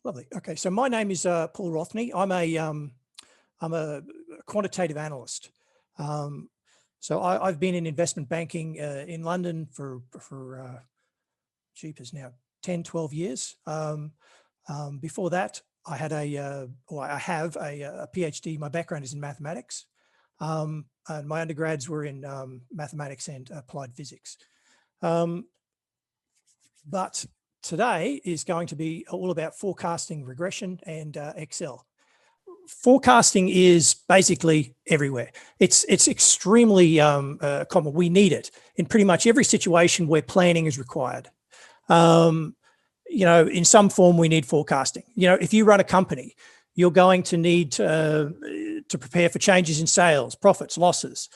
Lovely. Okay, so my name is Paul Rothnie. I'm a quantitative analyst. So I've been in investment banking in London for jeepers now 10, 12 years. Before that, I had I have a PhD. My background is in mathematics, and my undergrads were in mathematics and applied physics. But today is going to be all about forecasting, regression, and Excel. Forecasting is basically everywhere. It's extremely common. We need it in pretty much every situation where planning is required. In some form, we need forecasting. If you run a company, you're going to need to prepare for changes in sales, profits, losses,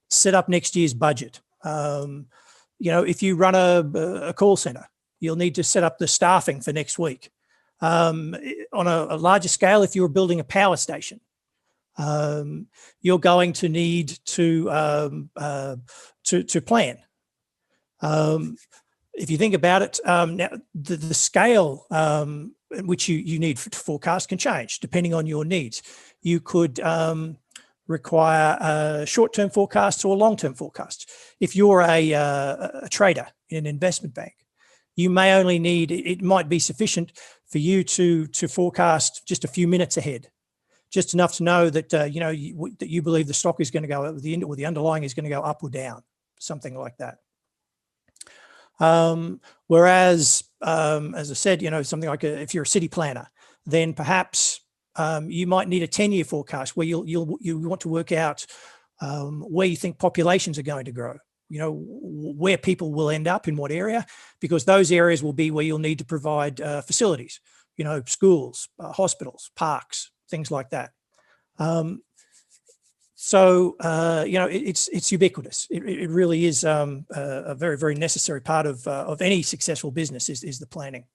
set up next year's budget. If you run a call center, you'll need to set up the staffing for next week. On a larger scale, if you're building a power station, you're going to need to plan. If you think about it, now the scale in which you need to forecast can change depending on your needs. You could require short-term forecasts or long-term forecasts. If you're a trader in an investment bank, you may only need, it might be sufficient for you to forecast just a few minutes ahead, just enough to know that that you believe the stock is going to go, or the underlying is going to go up or down, something like that. Whereas, as I said, something like if you're a city planner, then perhaps you might need a 10-year forecast where you want to work out where you think populations are going to grow. Where people will end up in what area, because those areas will be where you'll need to provide facilities, schools, hospitals, parks, things like that. It's ubiquitous. It really is a very, very necessary part of any successful business is the planning.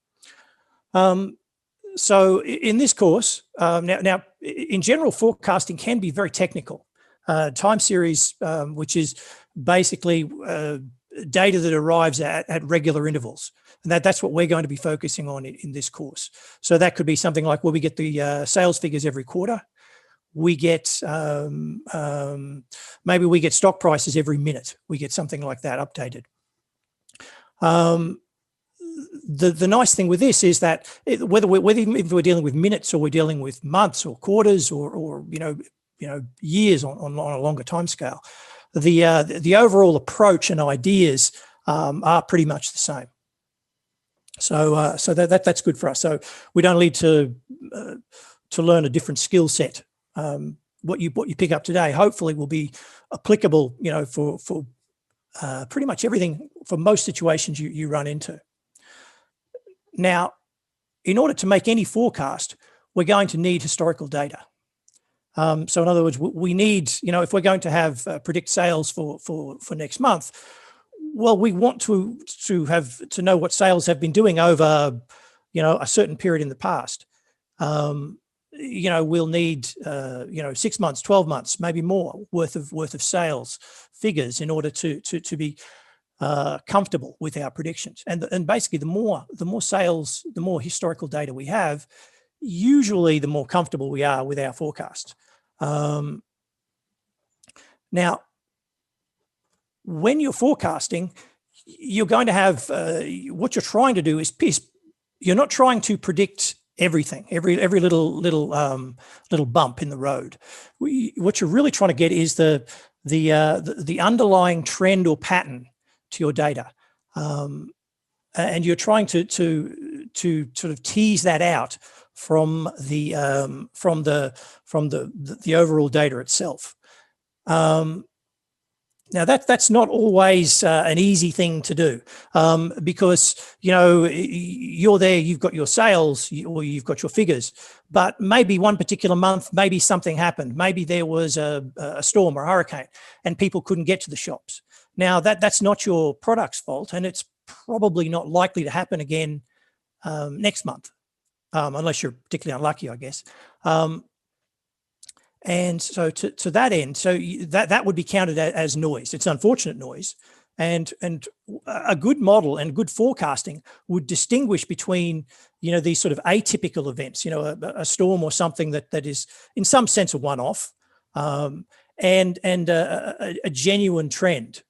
So in this course, now in general, forecasting can be very technical. Time series, which is basically data that arrives at regular intervals. And that's what we're going to be focusing on in this course. So that could be something like where we get the sales figures every quarter. We get, maybe we get stock prices every minute. We get something like that updated. The nice thing with this is that whether if we're dealing with minutes or we're dealing with months or quarters or years on a longer time scale, the overall approach and ideas are pretty much the same. So that's good for us. So we don't need to learn a different skill set. What you pick up today hopefully will be applicable, for pretty much everything, for most situations you run into. Now, in order to make any forecast, we're going to need historical data. So in other words, we need, if we're going to have predict sales for next month, well, we want to know what sales have been doing over, a certain period in the past. We'll need, 6 months, 12 months, maybe more worth of sales figures in order to be comfortable with our predictions. And basically, the more sales, the more historical data we have, usually the more comfortable we are with our forecast. Now, when you're forecasting, you're going to have what you're trying to do is you're not trying to predict everything, every little bump in the road. What you're really trying to get is the underlying trend or pattern to your data, and you're trying to sort of tease that out from the overall data itself. Now that's not always an easy thing to do, because you're there, you've got your sales or you've got your figures, but maybe one particular month, maybe something happened, maybe there was a storm or a hurricane, and people couldn't get to the shops. Now that's not your product's fault, and it's probably not likely to happen again next month, unless you're particularly unlucky, I guess. And so to that end, so that would be counted as noise. It's unfortunate noise, And a good model and good forecasting would distinguish between, these sort of atypical events, a storm or something that is in some sense a one-off, and a genuine trend.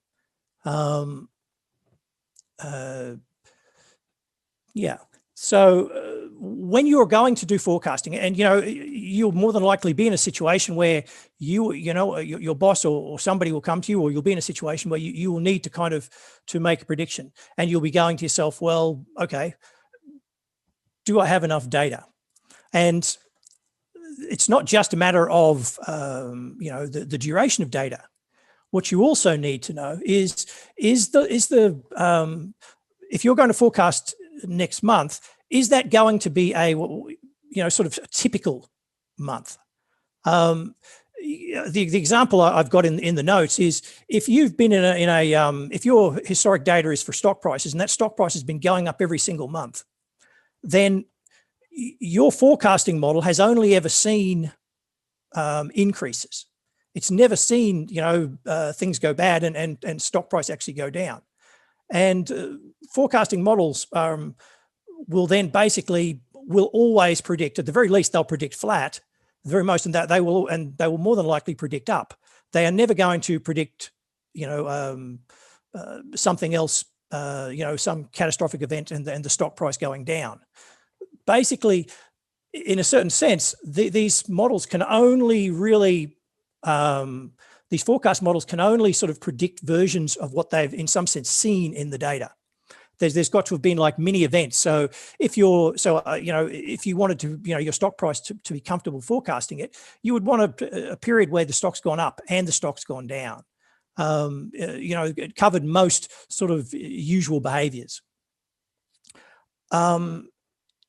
Yeah. So when you're going to do forecasting, and you'll more than likely be in a situation where your boss or somebody will come to you, or you'll be in a situation where you will need to make a prediction, and you'll be going to yourself, well, okay, do I have enough data? And it's not just a matter of the duration of data. What you also need to know is if you're going to forecast next month, is that going to be a sort of a typical month? The example I've got in the notes is, if you've been if your historic data is for stock prices, and that stock price has been going up every single month, then your forecasting model has only ever seen increases. It's never seen things go bad and stock price actually go down. And forecasting models will always predict, at the very least, they'll predict flat, the very most, and that they will more than likely predict up. They are never going to predict, something else, some catastrophic event and the stock price going down. Basically, in a certain sense, these models can only really, these forecast models can only sort of predict versions of what they've, in some sense, seen in the data. There's got to have been like mini events. So if if you wanted to, your stock price to be comfortable forecasting it, you would want a period where the stock's gone up and the stock's gone down. It covered most sort of usual behaviors.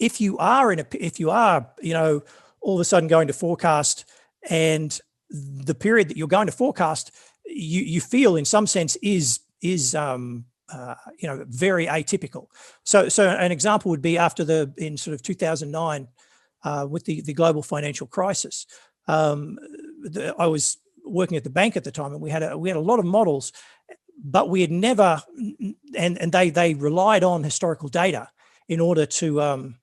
If you are all of a sudden going to forecast, and the period that you're going to forecast, you feel in some sense is very atypical. So an example would be in sort of 2009, with the global financial crisis. I was working at the bank at the time, and we had a lot of models, but we had never, and they relied on historical data in order to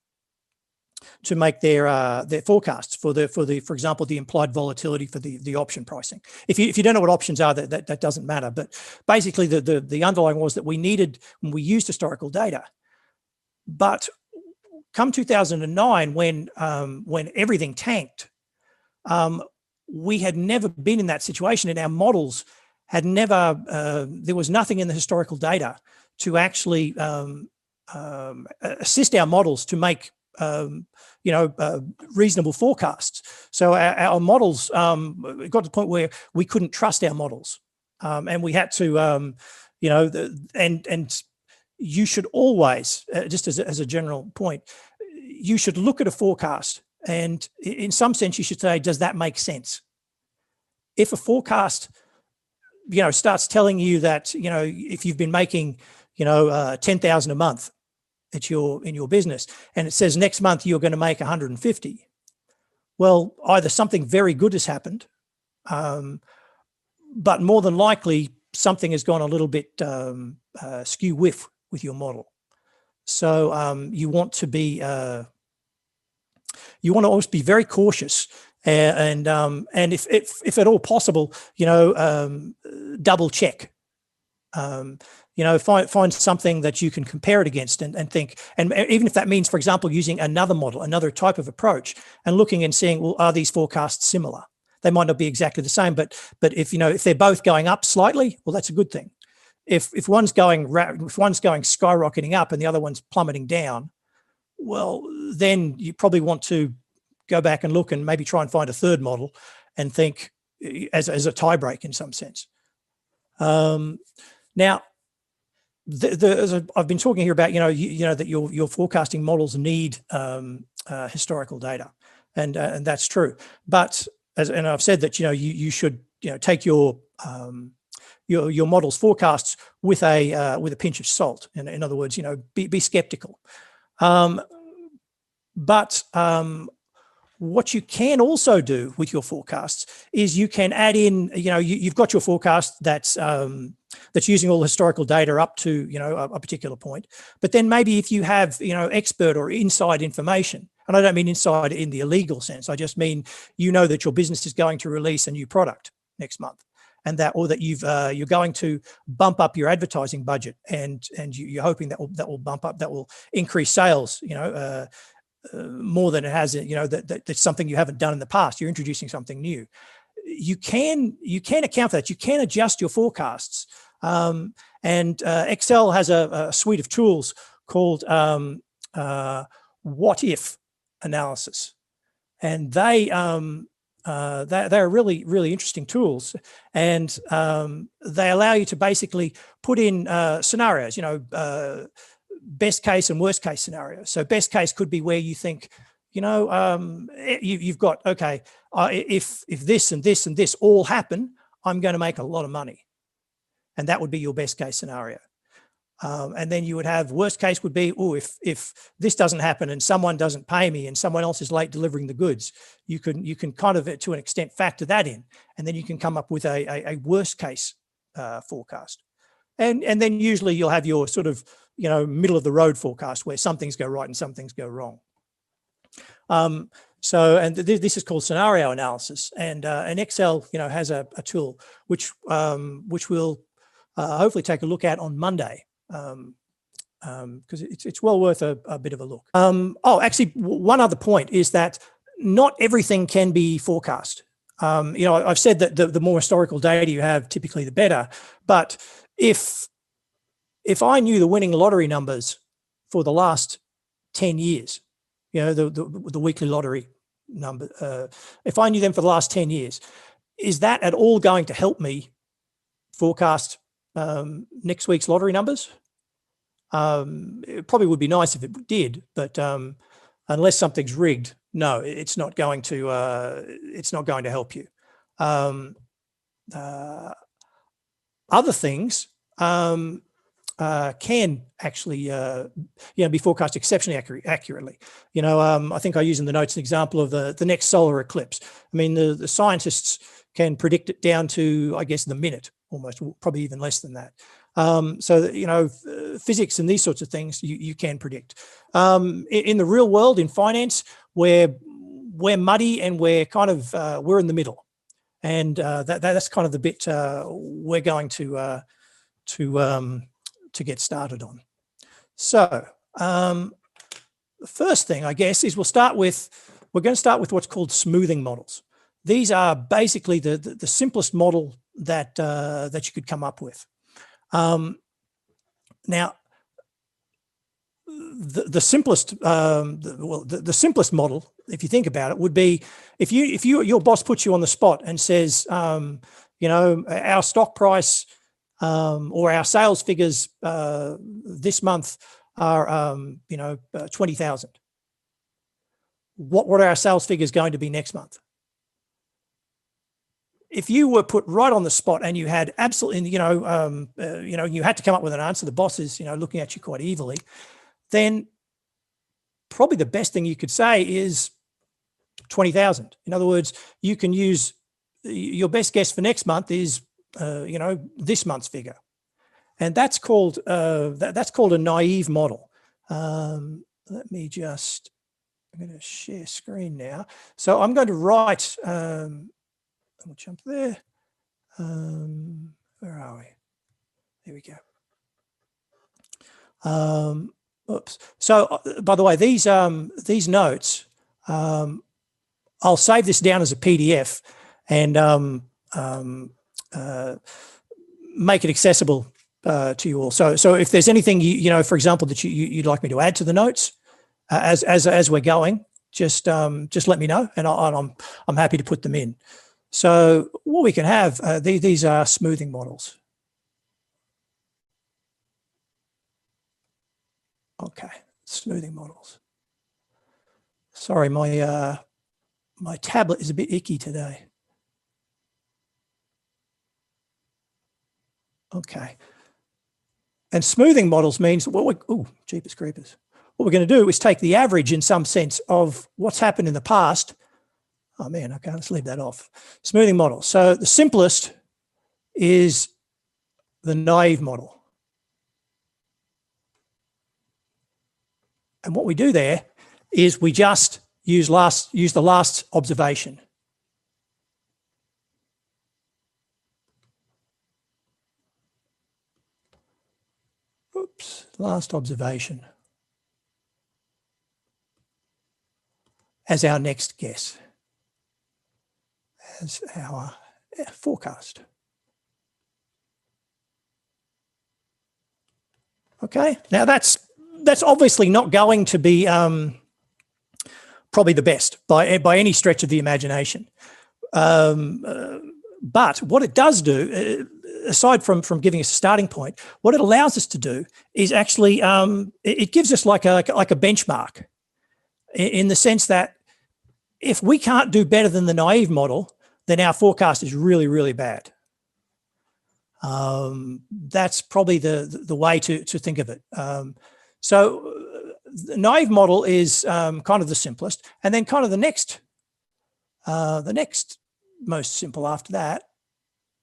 make their forecasts for example, the implied volatility for the option pricing. If you don't know what options are, that doesn't matter. But basically, the underlying was that we used historical data. But come 2009, when everything tanked, we had never been in that situation, and our models had never. There was nothing in the historical data to actually assist our models to make reasonable forecasts. So our models got to the point where we couldn't trust our models, and we had to, and you should always, just as a general point, you should look at a forecast, and in some sense, you should say, does that make sense? If a forecast, starts telling you that, if you've been making, 10,000 a month in your business, and it says next month you're going to make 150, well, either something very good has happened, but more than likely something has gone a little bit skew with your model. So you want to always be very cautious, and if at all possible, double check. Find something that you can compare it against and think, and even if that means, for example, using another model, another type of approach, and looking and seeing, well, are these forecasts similar? They might not be exactly the same, but if they're both going up slightly, well, that's a good thing. If one's going skyrocketing up and the other one's plummeting down, well, then you probably want to go back and look and maybe try and find a third model and think as a tie break in some sense. Now, as I've been talking here about, that your forecasting models need historical data, and that's true. But and I've said that you should take your model's forecasts with a pinch of salt. In other words, be skeptical. But what you can also do with your forecasts is you can add in, you've got your forecast that's that's using all the historical data up to, a particular point. But then maybe if you have, expert or inside information, and I don't mean inside in the illegal sense, I just mean, that your business is going to release a new product next month, and that you're going to bump up your advertising budget, and you're hoping that will increase sales, more than it has, that's something you haven't done in the past. You're introducing something new. You can account for that. You can adjust your forecasts. And Excel has a suite of tools called what if analysis, and they're really, really interesting tools, and they allow you to basically put in scenarios, best case and worst case scenarios. So best case could be where you think, you've got, okay, if this and this and this all happen, I'm going to make a lot of money. And that would be your best case scenario. And then you would have worst case would be, if this doesn't happen and someone doesn't pay me and someone else is late delivering the goods, you can kind of, to an extent, factor that in, and then you can come up with a worst case forecast. And then usually you'll have your sort of, middle of the road forecast where some things go right and some things go wrong. This is called scenario analysis, and Excel, has a tool which we'll hopefully take a look at on Monday, because it's well worth a bit of a look. Actually, one other point is that not everything can be forecast. I've said that the more historical data you have, typically the better. But if I knew the winning lottery numbers for the last 10 years, the weekly lottery number, if I knew them for the last 10 years, is that at all going to help me forecast next week's lottery numbers? It probably would be nice if it did, but unless something's rigged, no, it's not going to help you. Other things can actually be forecast exceptionally accurately. I think I use in the notes an example of the next solar eclipse. I mean, the scientists can predict it down to, I guess, the minute, almost, probably even less than that. Physics and these sorts of things you can predict. In the real world, in finance, we're muddy, and we're kind of we're in the middle, and that's kind of the bit we're going to get started on. So the first thing, I guess, is we're going to start with what's called smoothing models. These are basically the simplest model that you could come up with. Now, the simplest the simplest model, if you think about it, would be if your boss puts you on the spot and says, our stock price or our sales figures this month are 20,000. What are our sales figures going to be next month? If you were put right on the spot and you had absolutely, you had to come up with an answer, the boss is, looking at you quite evilly, then probably the best thing you could say is 20,000. In other words, you can use your best guess for next month is, this month's figure, and that's called a naive model. I'm going to share screen now. So I'm going to write. We'll jump there. Where are we? There we go. Oops. So, by the way, these notes, I'll save this down as a PDF and make it accessible to you all. So if there's anything for example, that you'd like me to add to the notes as we're going, just let me know, and I'm happy to put them in. So what we can have, these are smoothing models. Okay, smoothing models. Sorry, my tablet is a bit icky today. Okay. And smoothing models means, jeepers creepers. What we're going to do is take the average, in some sense, of what's happened in the past. Oh man, okay, let's leave that off. Smoothing model. So the simplest is the naive model. And what we do there is we just use the last observation. Oops, last observation as our next guess, as our forecast. Okay, now that's obviously not going to be probably the best by any stretch of the imagination. But what it does do, aside from giving us a starting point, what it allows us to do is actually it gives us like a benchmark, in the sense that if we can't do better than the naive model, then our forecast is really, really bad. That's probably the way to think of it. So the naive model is kind of the simplest, and then kind of the next most simple after that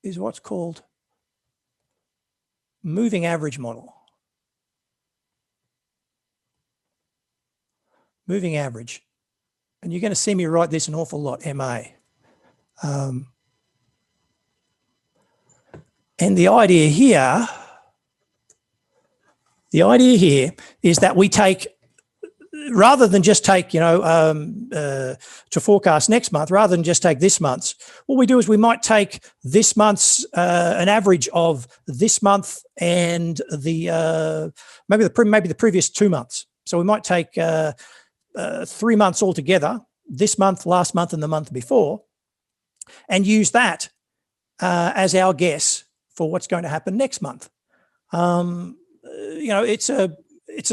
is what's called moving average model. Moving average. And you're going to see me write this an awful lot, MA. And the idea here is that we take, rather than just take, to forecast next month, rather than just take this month's, what we do is we might take this month's, an average of this month and the maybe the previous 2 months. So we might take 3 months altogether, this month, last month, and the month before, and use that as our guess for what's going to happen next month. It's a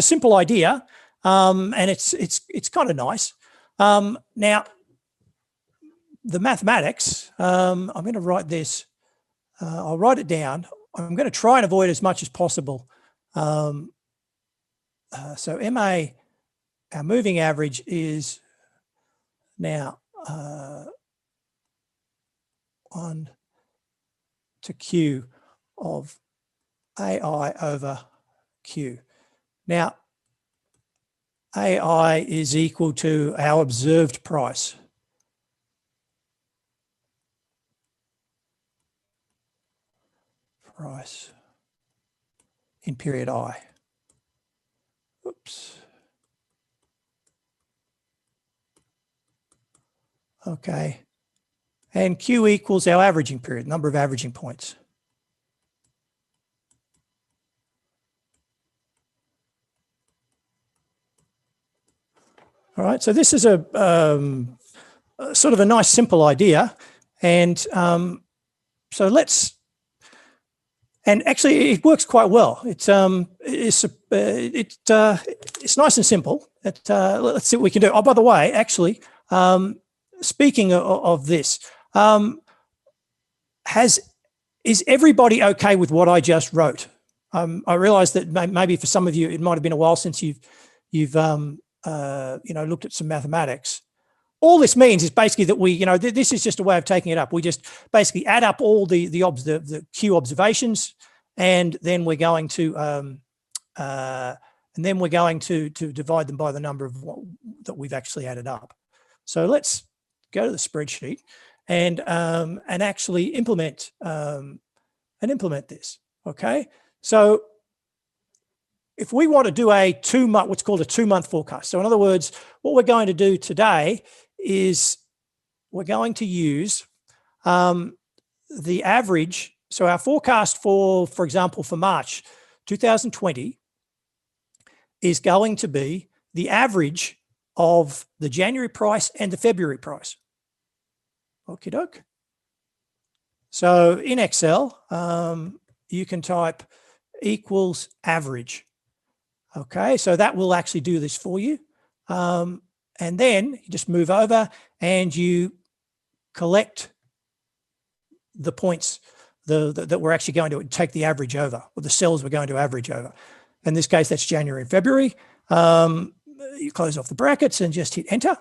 simple idea, and it's kind of nice. Now, the mathematics, I'm going to write this. I'll write it down. I'm going to try and avoid as much as possible. So MA, our moving average is now 1 to Q of AI over Q. Now, AI is equal to our observed price. Price in period I. Oops. Okay. And Q equals our averaging period, number of averaging points. All right, so this is a sort of a nice simple idea, and so and actually it works quite well. It's nice and simple. Let's see what we can do. Oh, by the way, actually, speaking of this, is everybody okay with what I just wrote? I realize that maybe for some of you it might have been a while since you've looked at some mathematics. All this means is basically that we, this is just a way of taking it up. We just basically add up all the Q observations, and then we're going to divide them by the number of that we've actually added up. So let's go to the spreadsheet and actually implement this. Okay, so if we want to do what's called a 2-month forecast. So in other words, what we're going to do today is we're going to use the average. So our forecast for example, for March 2020 is going to be the average of the January price and the February price. Okie doke. So in Excel, you can type equals average. Okay, so that will actually do this for you. And then you just move over and you collect the points that we're actually going to take the average over, or the cells we're going to average over. In this case, that's January and February. You close off the brackets and just hit enter.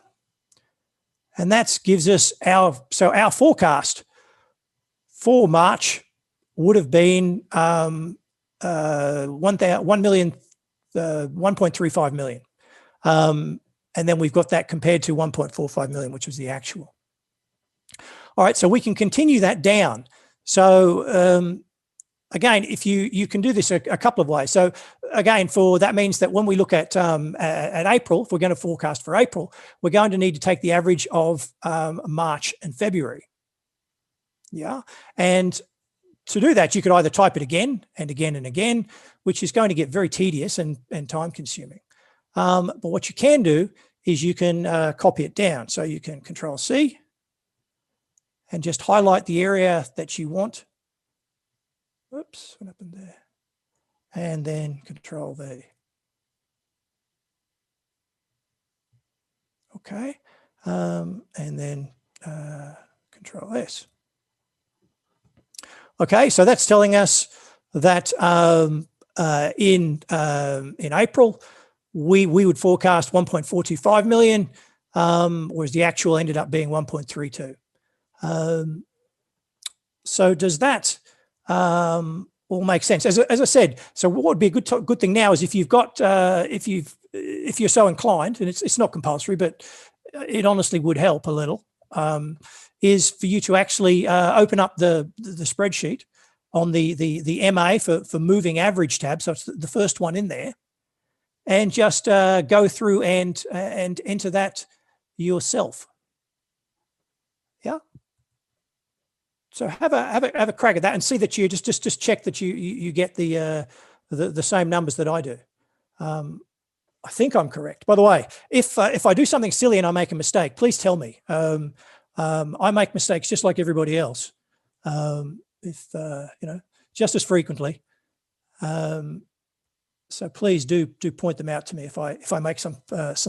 And that gives us our forecast for March would have been 1.35 million. And then we've got that compared to 1.45 million, which was the actual. All right, so we can continue that down. So again, if you can do this a couple of ways. So again, that means that when we look at April, if we're going to forecast for April, we're going to need to take the average of March and February. Yeah, and to do that, you could either type it again and again and again, which is going to get very tedious and time consuming. But what you can do is you can copy it down. So you can Control C and just highlight the area that you want. Oops, what happened there? And then Control V. Okay, and then Control S. Okay, so that's telling us that in April, we would forecast 1.425 million, whereas the actual ended up being 1.32. So does that all make sense? As I said, so what would be a good thing now is if you've got if you're so inclined, and it's not compulsory, but it honestly would help a little, is for you to actually open up the spreadsheet on the MA for moving average tab. So it's the first one in there, and just go through and enter that yourself. Yeah. So have a crack at that and see that you just check that you get the same numbers that I do. I think I'm correct. By the way, if I do something silly and I make a mistake, please tell me. I make mistakes just like everybody else. Just as frequently. So please do point them out to me if I make some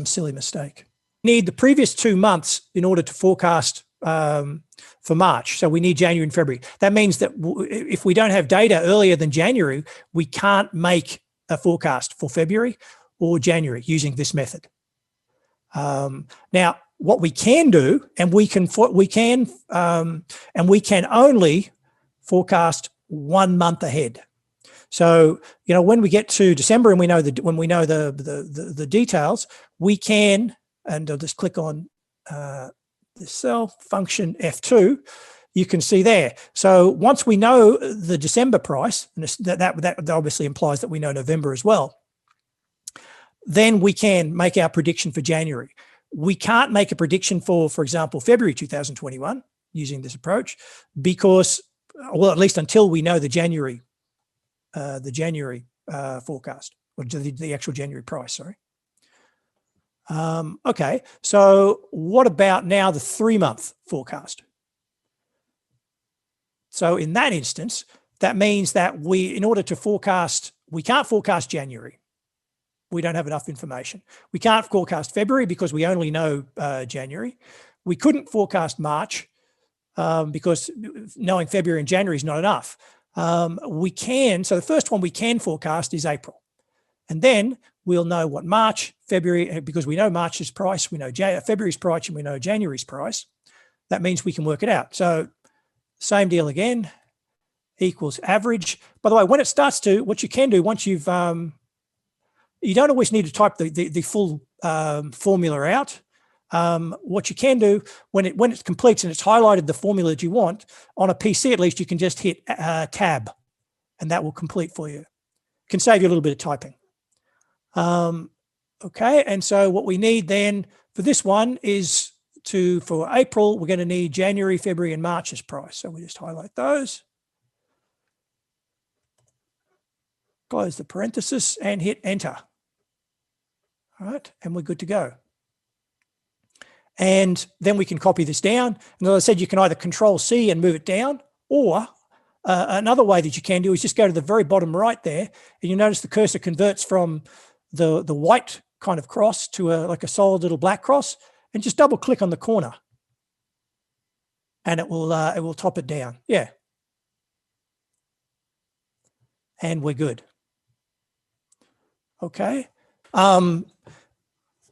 silly mistake. Need the previous 2 months in order to forecast for March. So we need January and February. That means that if we don't have data earlier than January, we can't make a forecast for February or January using this method. Now, what we can do, and we can only forecast 1 month ahead. So, when we get to December and we know the details, we can, and I'll just click on the cell function F2, you can see there. So once we know the December price, and that obviously implies that we know November as well, then we can make our prediction for January. We can't make a prediction for example, February 2021 using this approach because, well, at least until we know the January forecast, or the actual January price, sorry. Okay, so what about now the 3-month forecast? So in that instance, that means that in order to forecast, we can't forecast January. We don't have enough information. We can't forecast February because we only know January. We couldn't forecast March because knowing February and January is not enough. So the first one we can forecast is April. And then we'll know what March, February, because we know March's price, we know February's price, and we know January's price. That means we can work it out. So same deal again, equals average. By the way, when it starts to, what you can do once you've, you don't always need to type the full formula out. What you can do when it completes and it's highlighted the formula that you want, on a PC at least, you can just hit tab and that will complete for you. Can save you a little bit of typing. Okay, and so what we need then for this one is for April, we're going to need January, February, and March's price. So we just highlight those, close the parenthesis, and hit enter. All right, and we're good to go. And then we can copy this down. And as I said, you can either Control C and move it down, or another way that you can do is just go to the very bottom right there, and you notice the cursor converts from the white kind of cross to like a solid little black cross, and just double click on the corner, and it will top it down. Yeah, and we're good. Okay.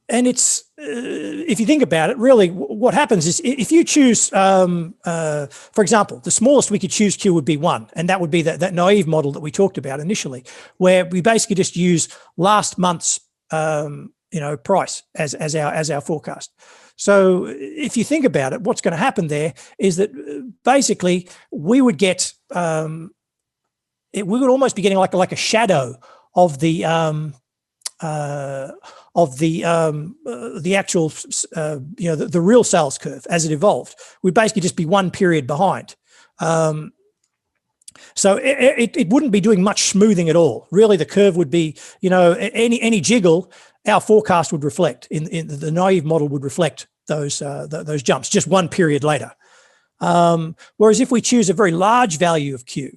and it's if you think about it, really what happens is if you choose, for example, the smallest we could choose Q would be 1, and that would be that naive model that we talked about initially, where we basically just use last month's price as our forecast. So if you think about it, what's going to happen there is that basically we would get we would almost be getting like a shadow of the actual the real sales curve as it evolved. We'd basically just be one period behind. So it wouldn't be doing much smoothing at all. Really, the curve would be, any jiggle, our forecast would reflect in the naive model would reflect those jumps just one period later. Whereas if we choose a very large value of Q,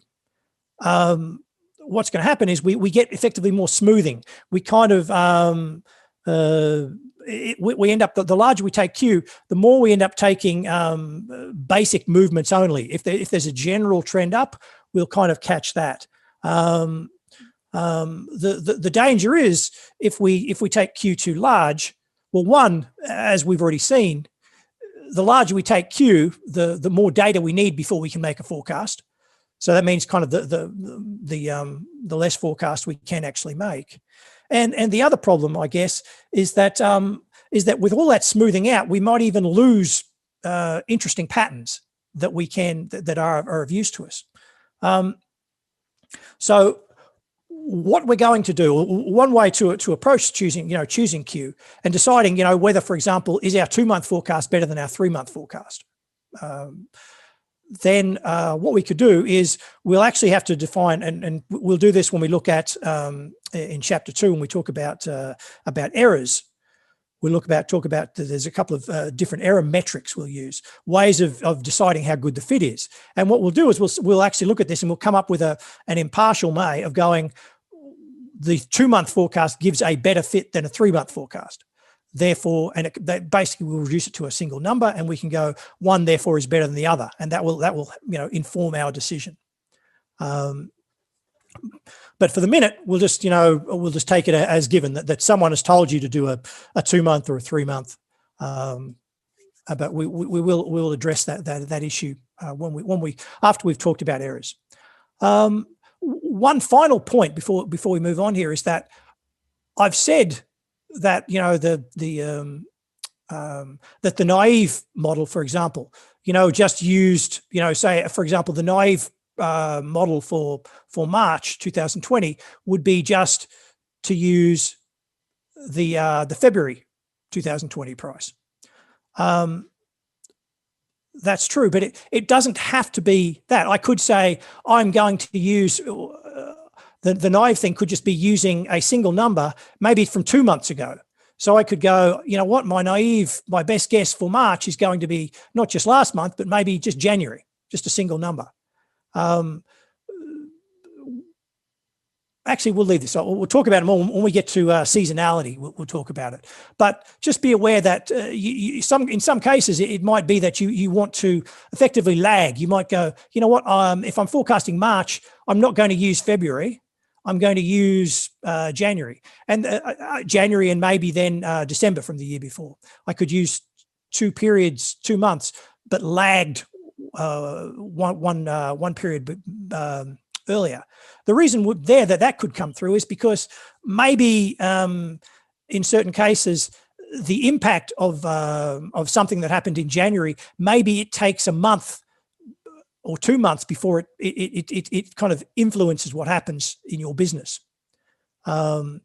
what's going to happen is we get effectively more smoothing. We kind of we end up, the larger we take Q, the more we end up taking basic movements only. If there's a general trend up, we'll kind of catch that. The danger is if we take Q too large, well, one, as we've already seen, the larger we take Q, the more data we need before we can make a forecast. So that means kind of the less forecast we can actually make. And the other problem, I guess, is that with all that smoothing out, we might even lose interesting patterns that are of use to us. So what we're going to do, one way to approach choosing Q and deciding, whether, for example, is our 2-month forecast better than our 3-month forecast? Then what we could do is we'll actually have to define, and we'll do this when we look at in chapter 2 when we talk about errors. We'll talk about there's a couple of different error metrics we'll use, ways of deciding how good the fit is. And what we'll do is we'll actually look at this and we'll come up with an impartial way of going, the 2-month forecast gives a better fit than a 3-month forecast. Therefore, that basically will reduce it to a single number, and we can go one therefore is better than the other, and that will inform our decision. But for the minute, we'll just take it as given that someone has told you to do a 2-month or a 3-month. But we'll address that issue after we've talked about errors. One final point before we move on here is that I've said that that the naive model, for example, just used say, for example, the naive model for March 2020 would be just to use the February 2020 price. That's true, but it doesn't have to be that. I could say I'm going to use the naive thing could just be using a single number, maybe from 2 months ago. So I could go, what, my best guess for March is going to be not just last month, but maybe just January, just a single number. Actually, we'll leave this. We'll talk about it more when we get to seasonality. We'll talk about it. But just be aware that in some cases, it might be that you want to effectively lag. You might go, if I'm forecasting March, I'm not going to use February. I'm going to use January and maybe then December from the year before. I could use 2 months, but lagged one period earlier. The reason that could come through is because maybe in certain cases the impact of something that happened in January, maybe it takes a month or 2 months before it kind of influences what happens in your business. For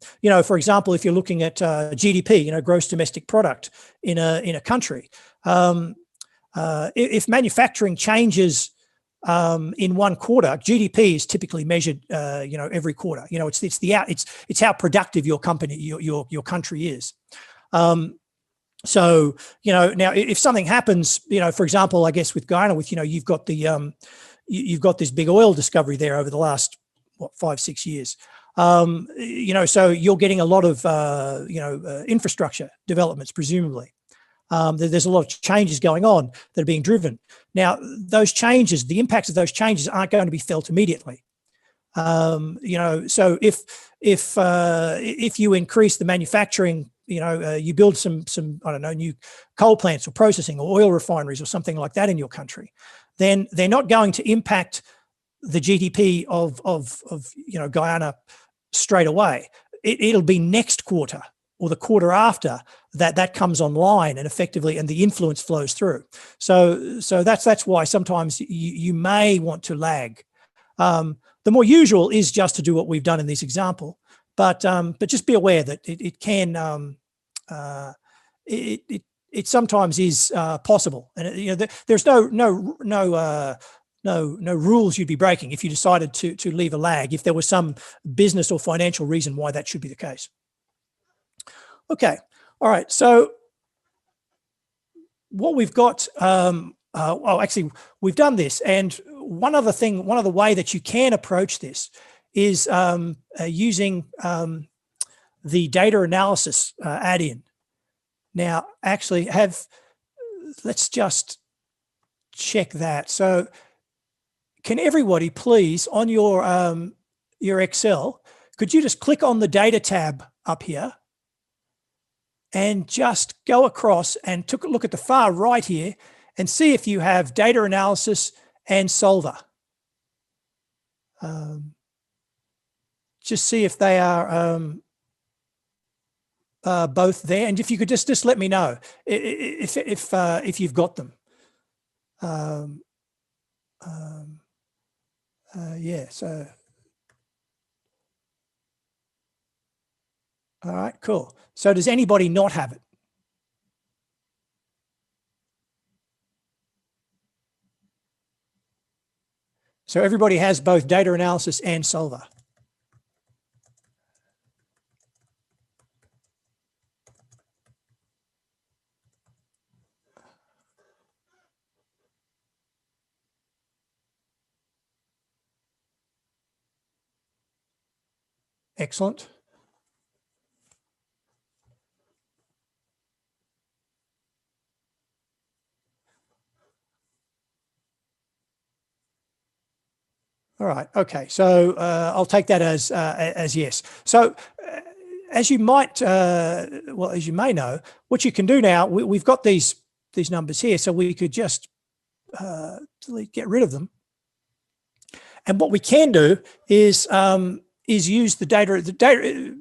example, if you're looking at GDP, gross domestic product in a country, if manufacturing changes in one quarter, GDP is typically measured, every quarter. It's how productive your company, your country is. So, now if something happens, for example, I guess with Guyana, you've got you've got this big oil discovery there over the last 5-6 years. So you're getting a lot of infrastructure developments, presumably. There's a lot of changes going on that are being driven. Now, those changes, the impacts of those changes aren't going to be felt immediately. So if you increase the manufacturing you build some I don't know, new coal plants or processing or oil refineries or something like that in your country, then they're not going to impact the GDP of Guyana straight away. It'll be next quarter or the quarter after that comes online, and effectively, and the influence flows through. So that's why sometimes you may want to lag. The more usual is just to do what we've done in this example, but just be aware that it can it sometimes is possible, and there's no rules you'd be breaking if you decided to leave a lag, if there was some business or financial reason why that should be the case. Okay, all right. So what we've got, actually, we've done this, and one other way that you can approach this is using the data analysis add-in. Now, actually, let's just check that. So, can everybody please, on your Excel, could you just click on the data tab up here and just go across and take a look at the far right here and see if you have data analysis and solver. Just see if they are both there, and if you could just let me know if you've got them. Yeah. So, all right, cool. So, does anybody not have it? So everybody has both data analysis and solver. Excellent. All right. Okay. So I'll take that as yes. So as you might, as you may know, what you can do now, we've got these numbers here, so we could just get rid of them. And what we can do is use the data.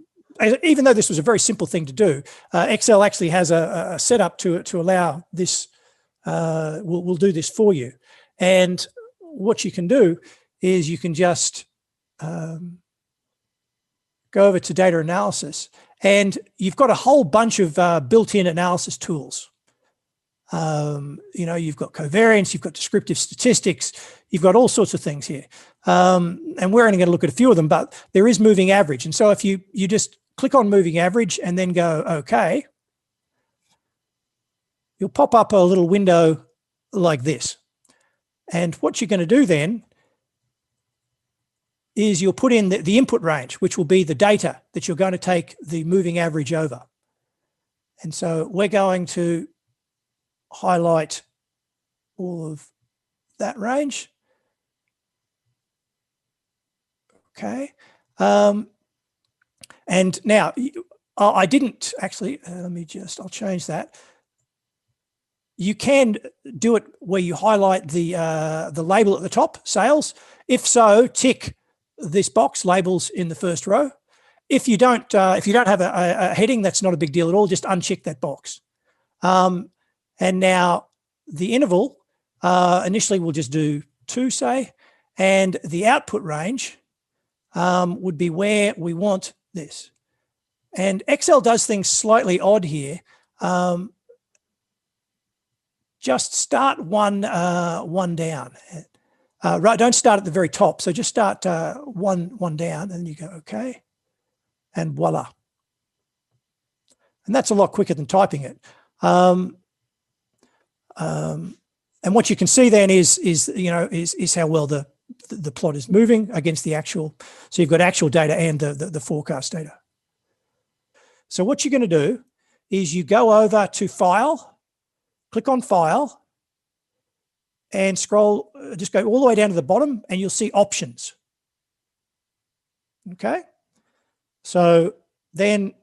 Even though this was a very simple thing to do, Excel actually has a setup to allow this. We'll do this for you. And what you can do is you can just go over to data analysis, and you've got a whole bunch of built-in analysis tools. You've got covariance, you've got descriptive statistics, you've got all sorts of things here. And we're only going to look at a few of them, but there is moving average. And so if you just click on moving average and then go, okay, you'll pop up a little window like this. And what you're going to do then is you'll put in the input range, which will be the data that you're going to take the moving average over. And so we're going to highlight all of that range. Okay. And now I didn't actually, I'll change that. You can do it where you highlight the label at the top, sales. If so, tick this box, labels in the first row. If you don't have a heading, that's not a big deal at all. Just uncheck that box. And now the interval, initially we'll just do 2, say, and the output range would be where we want this. And Excel does things slightly odd here. Just start one down. Right, don't start at the very top. So just start one down, and you go, okay, and voila. And that's a lot quicker than typing it. And what you can see then is how well the plot is moving against the actual. So you've got actual data and the forecast data. So what you're going to do is you go over to File, click on File, and scroll, just go all the way down to the bottom, and you'll see Options. Okay. So then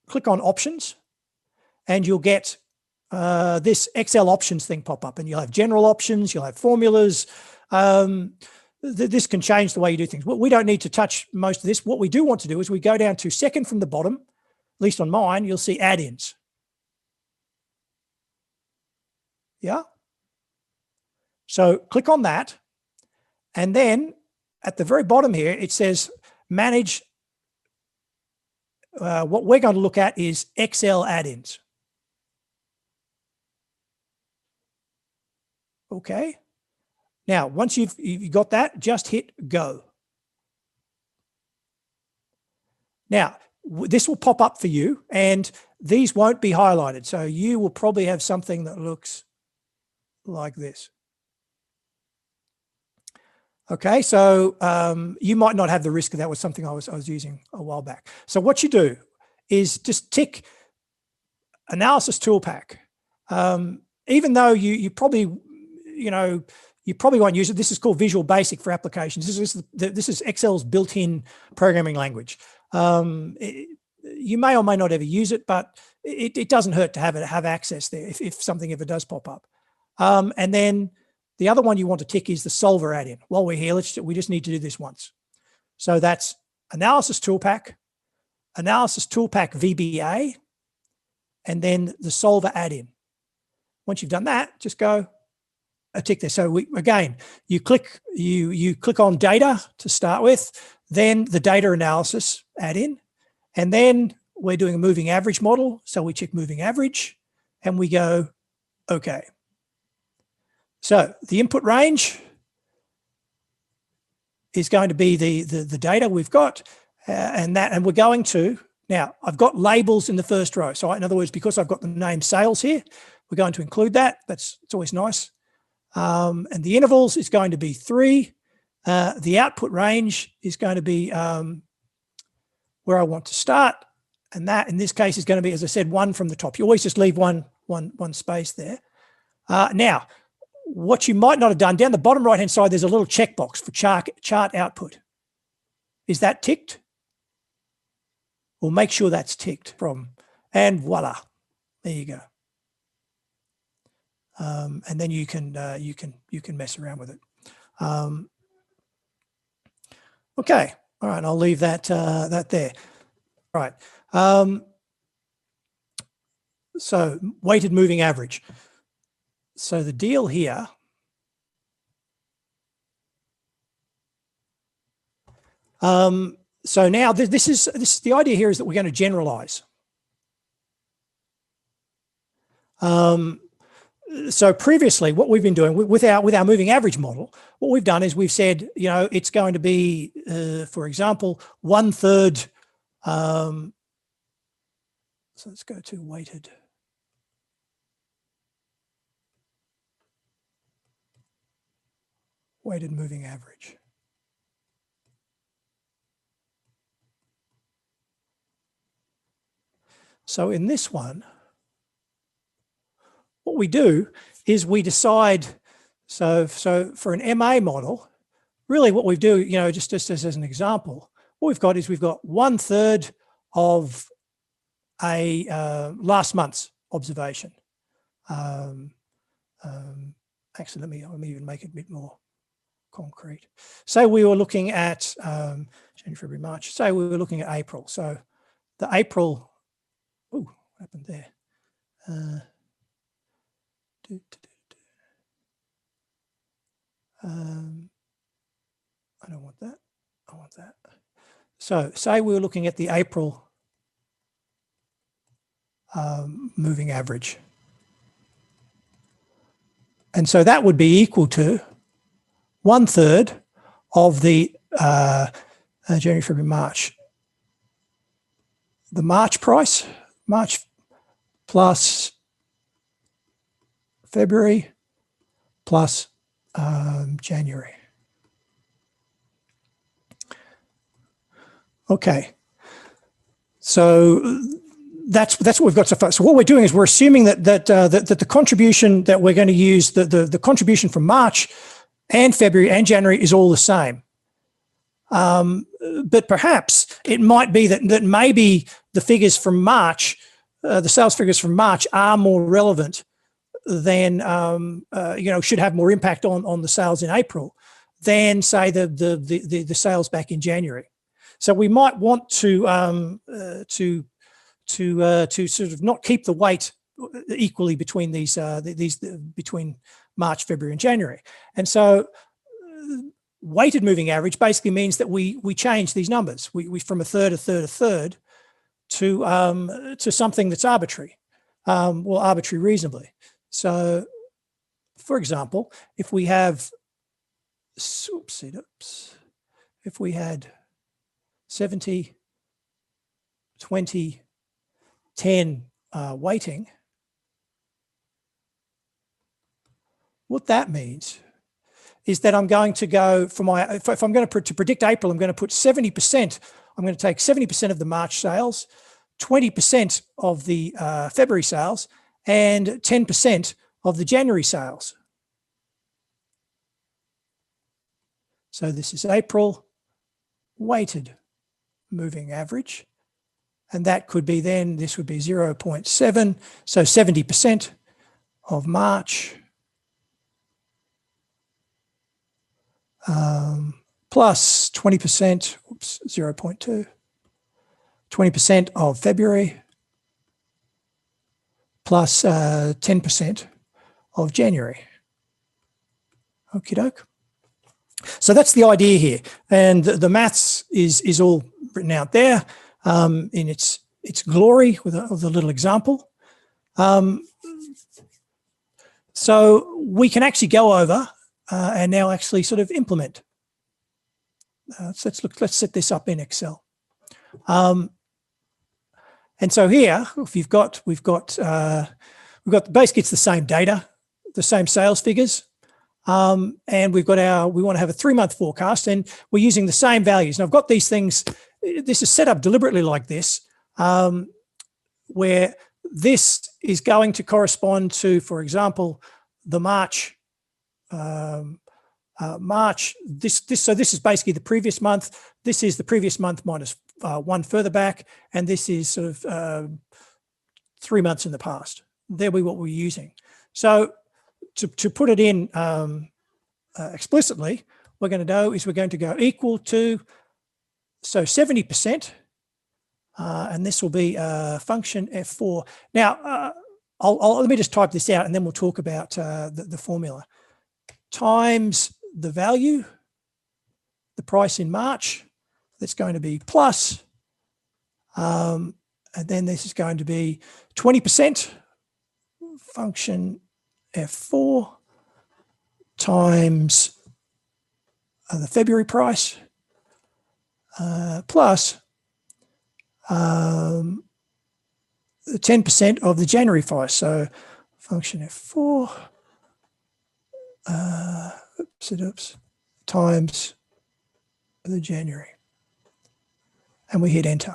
click on options, and you'll get this Excel options thing pop up, and you'll have general options, you'll have formulas. This can change the way you do things. We don't need to touch most of this. What we do want to do is we go down to second from the bottom, at least on mine, you'll see add-ins. Yeah. So click on that. And then at the very bottom here, it says manage. What we're going to look at is Excel add-ins. Okay. Now, once you've got that, just hit go. Now, this will pop up for you, and these won't be highlighted. So you will probably have something that looks like this. Okay, so you might not have the risk of that. Was something I was using a while back. So what you do is just tick Analysis Toolpack. Even though you probably, you probably won't use it. This is called Visual Basic for applications. This is Excel's built-in programming language. You may or may not ever use it, but it doesn't hurt to have access there if something ever does pop up. And then the other one you want to tick is the Solver add-in. While we're here, we just need to do this once. So that's Analysis Toolpack, Analysis Toolpack VBA, and then the Solver add-in. Once you've done that, just go a tick there. So you click on data to start with, then the data analysis add-in, and then we're doing a moving average model. So we check moving average and we go, okay. So the input range is going to be the data we've got, and we're going to, now I've got labels in the first row. So in other words, because I've got the name sales here, we're going to include that. It's always nice. And the intervals is going to be 3. The output range is going to be where I want to start. And that in this case is going to be, as I said, 1 from the top. You always just leave one space there. Now, what you might not have done, down the bottom right-hand side, there's a little checkbox for chart output. Is that ticked? We'll make sure that's ticked and voila, there you go. And then you can mess around with it. Okay, all right, I'll leave that there. All right. So weighted moving average. So the deal here, so now this is the idea here is that we're going to generalize. So previously, what we've been doing with our moving average model, what we've done is we've said, it's going to be, for example, 1/3. So let's go to weighted. Weighted moving average. So in this one, what we do is we decide, so for an MA model, really what we do, just as an example, what we've got is we've got 1/3 of a last month's observation. Actually, let me even make it a bit more concrete. Say we were looking at January, February, March. Say we were looking at April. So the April, oh, what happened there? I don't want that. I want that. So say we were looking at the April moving average. And so that would be equal to 1/3 of the January, February, March. The March price, March plus February plus January. Okay, so that's what we've got so far. So what we're doing is we're assuming that the contribution that we're going to use, the contribution from March and February and January is all the same. But perhaps it might be that maybe the figures from March, the sales figures from March, are more relevant than should have more impact on the sales in April than, say, the sales back in January. So we might want to sort of not keep the weight equally between these between March, February, and January. And so weighted moving average basically means that we change these numbers. We from a third to something that's arbitrary, arbitrary reasonably. So, for example, if we have, if we had 70, 20, 10 weighting, what that means is that I'm going to go for my, if I'm going to predict April, I'm going to put 70%, I'm going to take 70% of the March sales, 20% of the February sales, and 10% of the January sales. So this is April weighted moving average. And that could be then, this would be 0.7. So 70% of March plus 20%, 0.2, 20% of February plus 10% of January. Okie doke. So that's the idea here. And the maths is all written out there in its glory with a little example. So we can actually go over and now actually sort of implement. So let's set this up in Excel. And so here, if we've got basically it's the same data, the same sales figures, and we've got we want to have a 3-month forecast, and we're using the same values. And I've got these things. This is set up deliberately like this, where this is going to correspond to, for example, the March. So this is basically the previous month. This is the previous month minus 1 further back, and this is sort of 3 months in the past. There'll be what we're using. So to put it in explicitly, we're going to do is we're going to go equal to, so 70%, and this will be function F4. Now, let me just type this out, and then we'll talk about the formula. Times the value, the price in March, that's going to be plus, and then this is going to be 20%, function F4, times the February price, plus the 10% of the January price. So function F4, times the January, and we hit enter.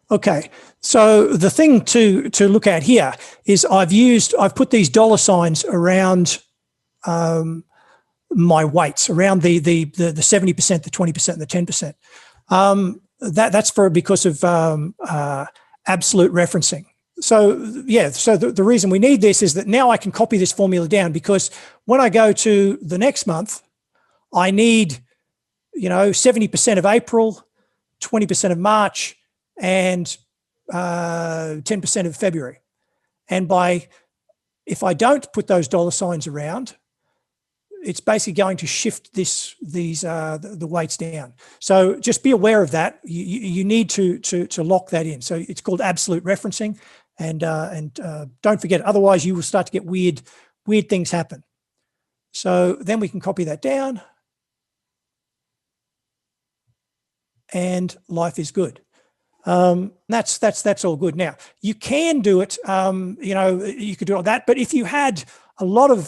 Okay, so the thing to look at here is I've put these dollar signs around my weights, around the 70%, the 20%, and the 10%. That's because of absolute referencing. So yeah, so the reason we need this is that now I can copy this formula down, because when I go to the next month, I need, 70% of April, 20% of March, and 10% of February. And if I don't put those dollar signs around, it's basically going to shift the weights down. So just be aware of that. You need to lock that in. So it's called absolute referencing, and don't forget, otherwise you will start to get weird things happen. So then we can copy that down, and life is good. That's all good. Now you can do it. You could do all that, but if you had a lot of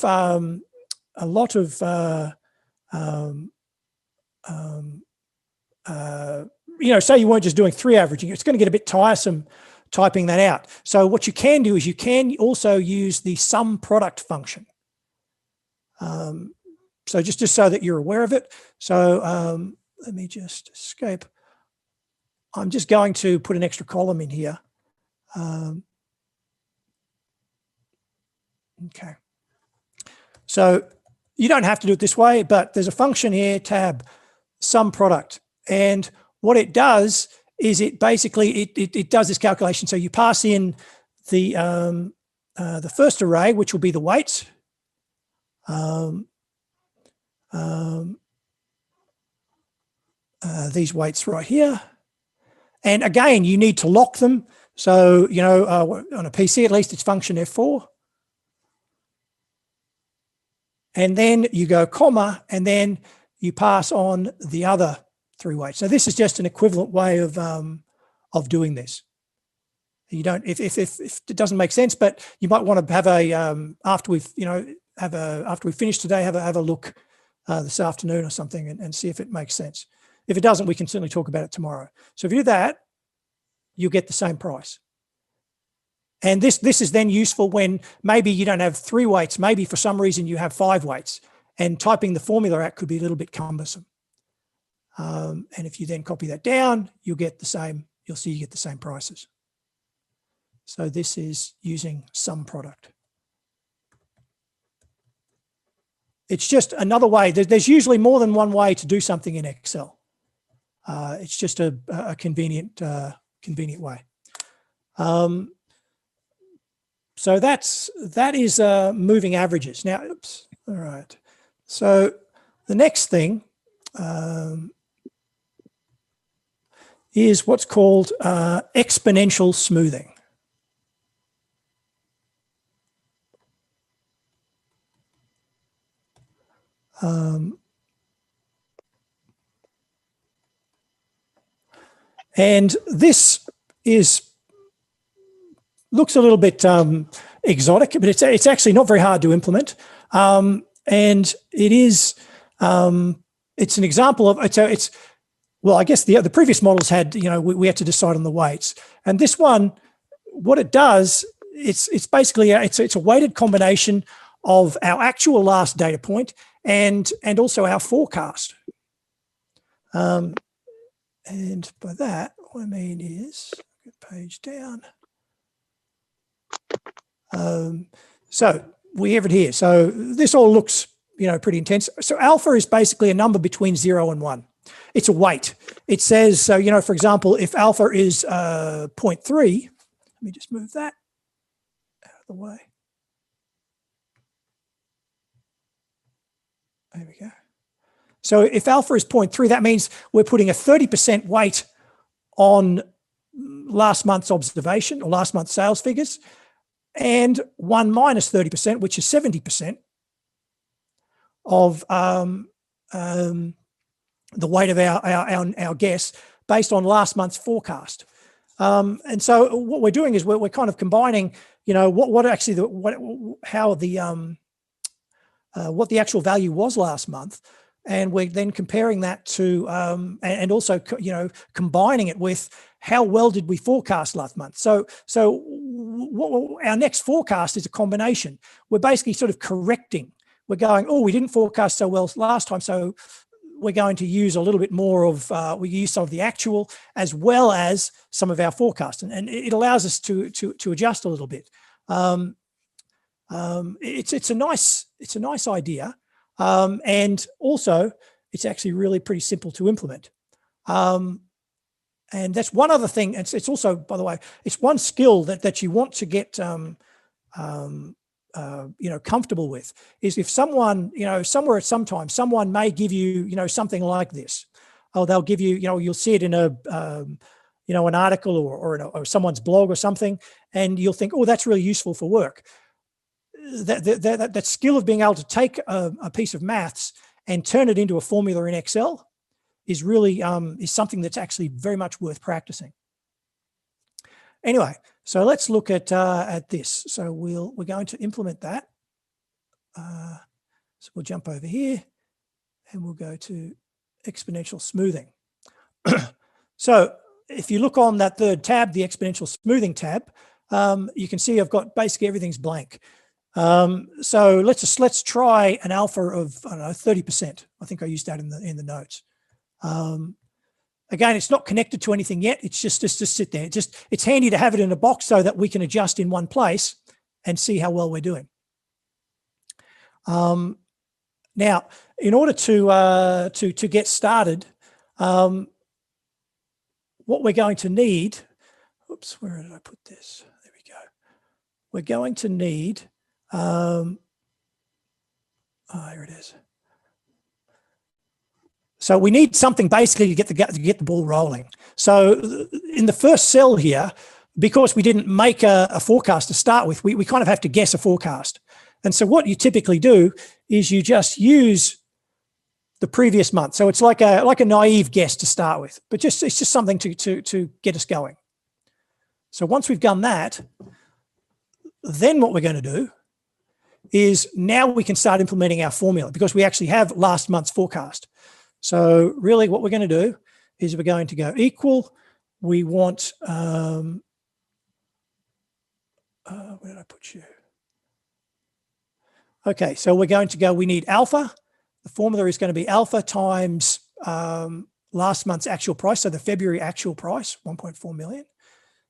say you weren't just doing 3 averaging, it's going to get a bit tiresome typing that out. So what you can do is you can also use the sum product function. So just so that you're aware of it. So let me just escape. I'm just going to put an extra column in here. Okay. So you don't have to do it this way, but there's a function here, tab, sum product. And what it does is it basically, it does this calculation. So you pass in the first array, which will be the weights. These weights right here. And again, you need to lock them. So, you know, on a PC, at least it's function F4. And then you go comma, and then you pass on the other 3 weights. So this is just an equivalent way of doing this. You don't, if it doesn't make sense, but you might want to have a after we've finished today, have a look this afternoon or something and see if it makes sense. If it doesn't, we can certainly talk about it tomorrow. So if you do that, you'll get the same price. And this is then useful when maybe you don't have 3 weights, maybe for some reason you have 5 weights, and typing the formula out could be a little bit cumbersome. And if you then copy that down, you'll get the same, you'll see you get the same prices. So this is using sum product. It's just another way. There's usually more than one way to do something in Excel. It's just a convenient way. So that is moving averages. Now, oops, all right. So the next thing is what's called exponential smoothing. And this looks a little bit exotic, but it's actually not very hard to implement. And it is, it's an example of, well, I guess the previous models had, you know, we had to decide on the weights. And this one, what it does, it's basically, it's a weighted combination of our actual last data point and also our forecast. And by that, what I mean is, page down. So we have it here. So this all looks, you know, pretty intense. So alpha is basically a number between 0 and 1. It's a weight. It says, so, you know, for example, if alpha is 0.3, let me just move that out of the way. There we go. So if alpha is 0.3, that means we're putting a 30% weight on last month's observation or last month's sales figures, and 1 minus 30%, which is 70% of the weight of our guess based on last month's forecast. And so what we're doing is we're kind of combining, you know, what the actual value was last month, and we're then comparing that to and also, you know, combining it with how well did we forecast last month. So our next forecast is a combination. We're basically sort of correcting. We're going, oh, we didn't forecast so well last time, so we're going to use a little bit more of, we use some of the actual as well as some of our forecast, and it allows us to adjust a little bit. It's a nice idea, and also it's actually really pretty simple to implement. And that's one other thing. It's also, by the way, it's one skill that you want to get you know, comfortable with, is if someone, you know, somewhere at some time, someone may give you, you know, something like this. Oh, they'll give you, you know, you'll see it in a you know, an article or someone's blog or something, and you'll think, oh, that's really useful for work. That skill of being able to take a piece of maths and turn it into a formula in Excel is really is something that's actually very much worth practicing. Anyway, so let's look at this. So we're going to implement that. So we'll jump over here and we'll go to exponential smoothing. So if you look on that third tab, the exponential smoothing tab, you can see I've got basically everything's blank. So let's try an alpha of, I don't know, 30%. I think I used that in the notes. Again, it's not connected to anything yet. It's just sit there. It's handy to have it in a box so that we can adjust in one place and see how well we're doing. Now, in order to get started, what we're going to need, oops, where did I put this? There we go. We're going to need, oh, here it is. So we need something basically to get the ball rolling. So in the first cell here, because we didn't make a forecast to start with, we kind of have to guess a forecast. And so what you typically do is you just use the previous month. So it's like a naive guess to start with, but it's just something to get us going. So once we've done that, then what we're going to do is now we can start implementing our formula because we actually have last month's forecast. So really what we're going to do is we're going to go equal. We want, where did I put you? Okay, so we're going to go, we need alpha. The formula is going to be alpha times last month's actual price. So the February actual price, 1.4 million.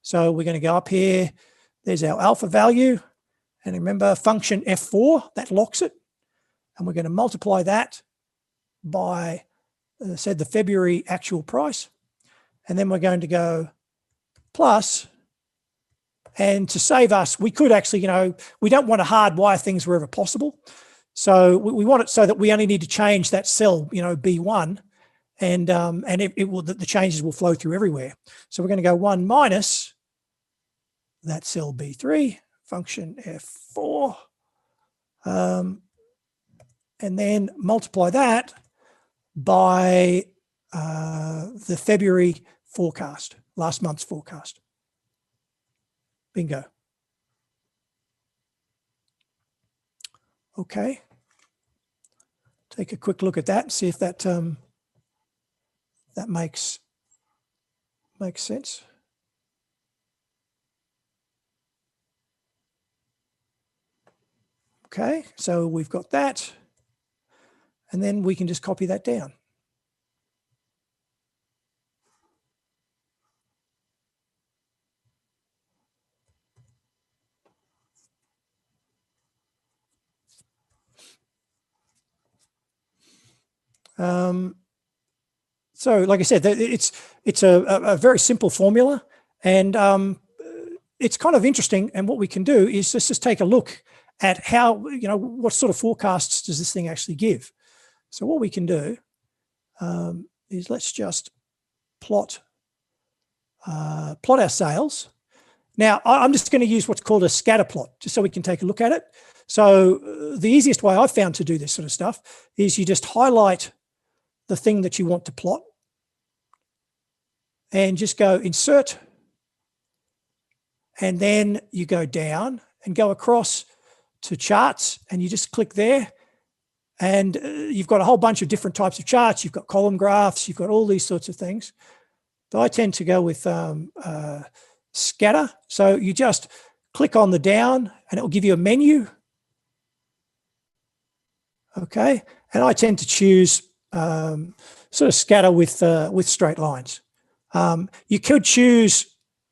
So we're going to go up here. There's our alpha value. And remember function F4, that locks it. And we're going to multiply that by, as I said, the February actual price. And then we're going to go plus, and to save us, we could actually, we don't want to hardwire things wherever possible. So we want it so that we only need to change that cell, B1, and it will, the changes will flow through everywhere. So we're going to go 1 minus that cell B3, function F4, and then multiply that by the February forecast, last month's forecast. Bingo. Okay. Take a quick look at that and see if that that makes sense. Okay, so we've got that, and then we can just copy that down. So like I said, it's a very simple formula, and it's kind of interesting. And what we can do is just take a look at how, what sort of forecasts does this thing actually give. So what we can do is let's just plot our sales. Now I'm just going to use what's called a scatter plot, just so we can take a look at it. So the easiest way I've found to do this sort of stuff is you just highlight the thing that you want to plot and just go insert, and then you go down and go across to charts, and you just click there, and you've got a whole bunch of different types of charts. You've got column graphs, you've got all these sorts of things. But I tend to go with scatter. So you just click on the down and it will give you a menu. Okay, and I tend to choose sort of scatter with straight lines. You could choose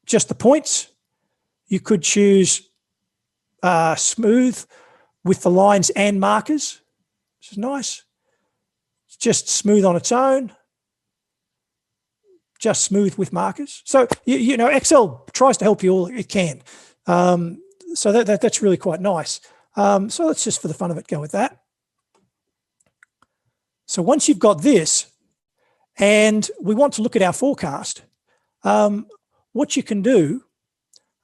just the points. You could choose smooth with the lines and markers, which is nice. It's just smooth on its own. Just smooth with markers. So Excel tries to help you all it can. So that's really quite nice. So let's just, for the fun of it, go with that. So once you've got this, and we want to look at our forecast, what you can do,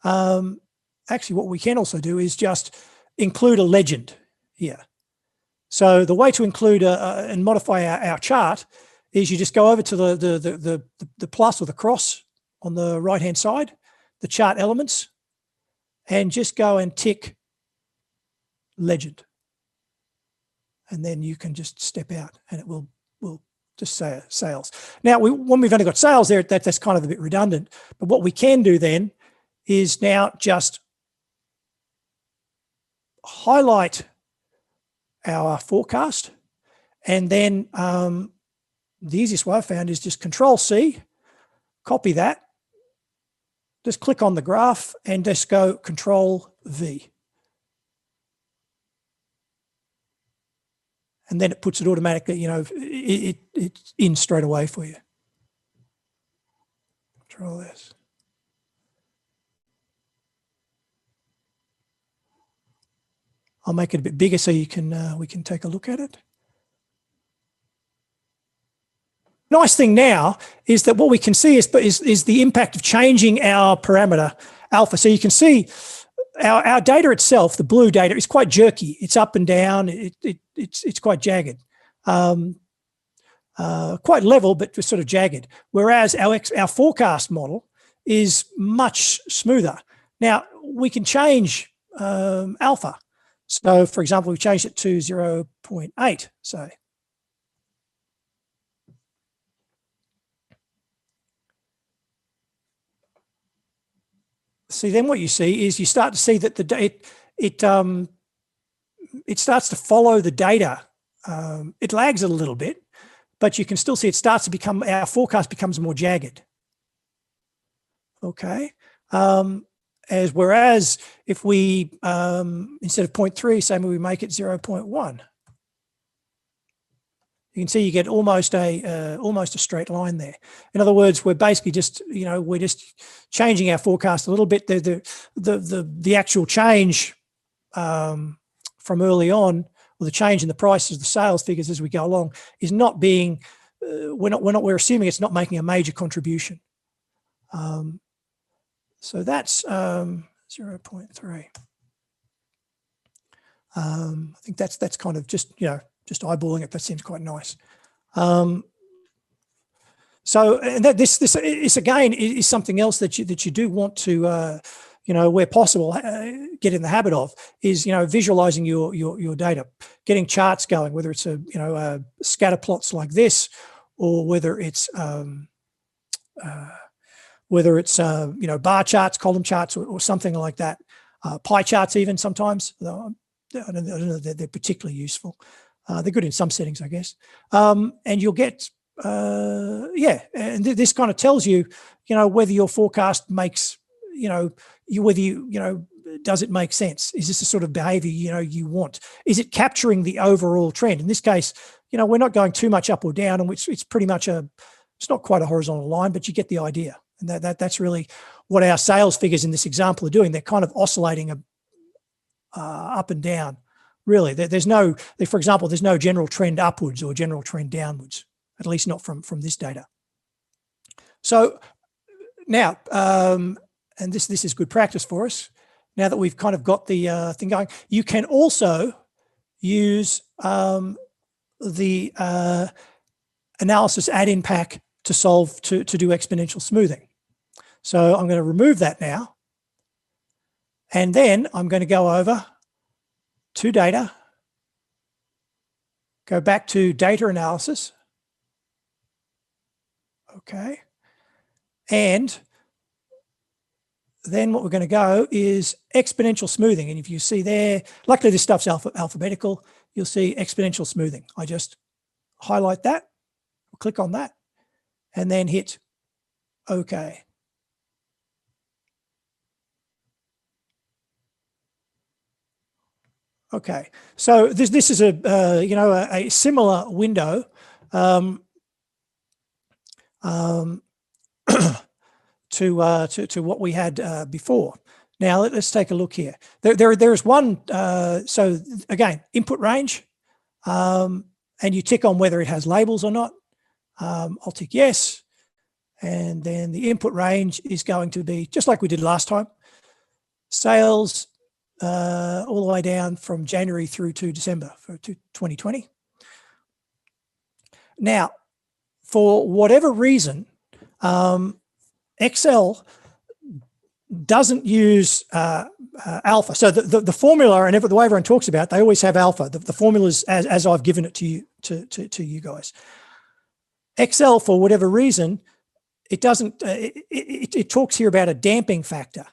actually what we can also do is just include a legend here. So the way to include and modify our chart is you just go over to the plus or the cross on the right-hand side, the chart elements, and just go and tick legend. And then you can just step out and it will just say sales. Now, when we've only got sales there, that's kind of a bit redundant. But what we can do then is now just highlight our forecast, and then the easiest way I found is just Control C, copy that, just click on the graph and just go Control V. And then it puts it automatically, it's in straight away for you. Control S. I'll make it a bit bigger so you can we can take a look at it. Nice thing now is that what we can see is the impact of changing our parameter alpha. So you can see our data itself, the blue data, is quite jerky. It's up and down. It's quite jagged, quite level, but sort of jagged. Whereas our forecast model is much smoother. Now we can change alpha. So, for example, we changed it to 0.8. So, see, then what you see is you start to see that it starts to follow the data. It lags a little bit, but you can still see it starts to become, our forecast becomes more jagged. Okay. Whereas if we, instead of 0.3, say we make it 0.1, you can see you get almost a straight line there. In other words, we're basically just, we're just changing our forecast a little bit. The actual change from early on, or the change in the prices of the sales figures as we go along, is not being, we're assuming it's not making a major contribution. So that's 0.3. I think that's kind of just eyeballing it. That seems quite nice. So, and this is again is something else that you do want to where possible get in the habit of, is visualizing your data, getting charts going, whether it's a scatter plots like this, or whether it's bar charts, column charts, or something like that. Pie charts even sometimes. I don't know that they're particularly useful. They're good in some settings, I guess. And you'll get, and this kind of tells you, whether your forecast makes, does it make sense? Is this the sort of behavior, you want? Is it capturing the overall trend? In this case, we're not going too much up or down, and it's pretty much it's not quite a horizontal line, but you get the idea. And that's really what our sales figures in this example are doing. They're kind of oscillating up and down. Really, for example, there's no general trend upwards or general trend downwards, at least not from this data. So now, and this is good practice for us. Now that we've kind of got the thing going, you can also use the analysis add-in pack to do exponential smoothing. So I'm going to remove that now. And then I'm going to go over to data, go back to data analysis. Okay. And then what we're going to go is exponential smoothing. And if you see there, luckily this stuff's alphabetical, you'll see exponential smoothing. I just highlight that, click on that, and then hit OK. Okay, so this is a similar window to what we had before. Now let's take a look here. There's one. So again, input range, and you tick on whether it has labels or not. I'll tick yes, and then the input range is going to be just like we did last time. Sales. All the way down from January through to December for 2020. Now, for whatever reason, Excel doesn't use alpha. So the formula, and the way everyone talks about it, they always have alpha. The formula is as I've given it to you, to you guys. Excel, for whatever reason, it doesn't. It talks here about a damping factor.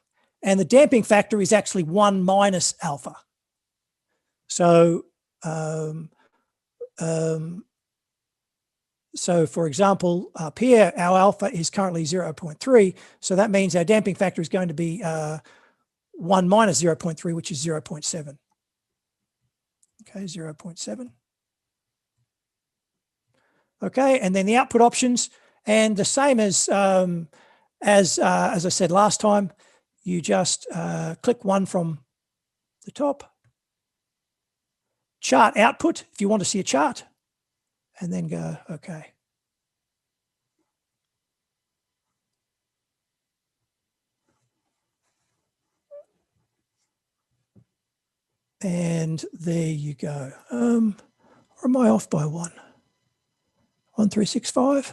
And the damping factor is actually 1 minus alpha. So, so for example, up here, our alpha is currently 0.3. So that means our damping factor is going to be 1 minus 0.3, which is 0.7. Okay, 0.7. Okay, and then the output options, and the same as I said last time, you just click one from the top, chart output if you want to see a chart, and then go okay. And there you go. Or am I off by 1? 1365,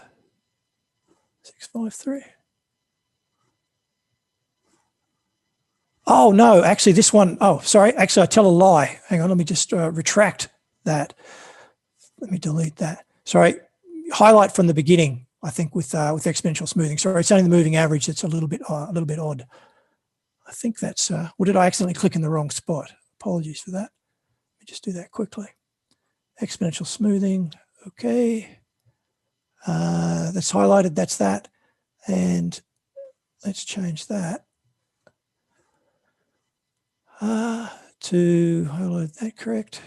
653. Oh no, actually this one, oh, sorry. Actually I tell a lie. Hang on, let me just retract that. Let me delete that. Sorry, highlight from the beginning, I think with exponential smoothing. Sorry, it's only the moving average that's a little bit odd. I think that's, or did I accidentally click in the wrong spot? Apologies for that. Let me just do that quickly. Exponential smoothing, okay. That's highlighted, that's that. And let's change that to highlight that correct.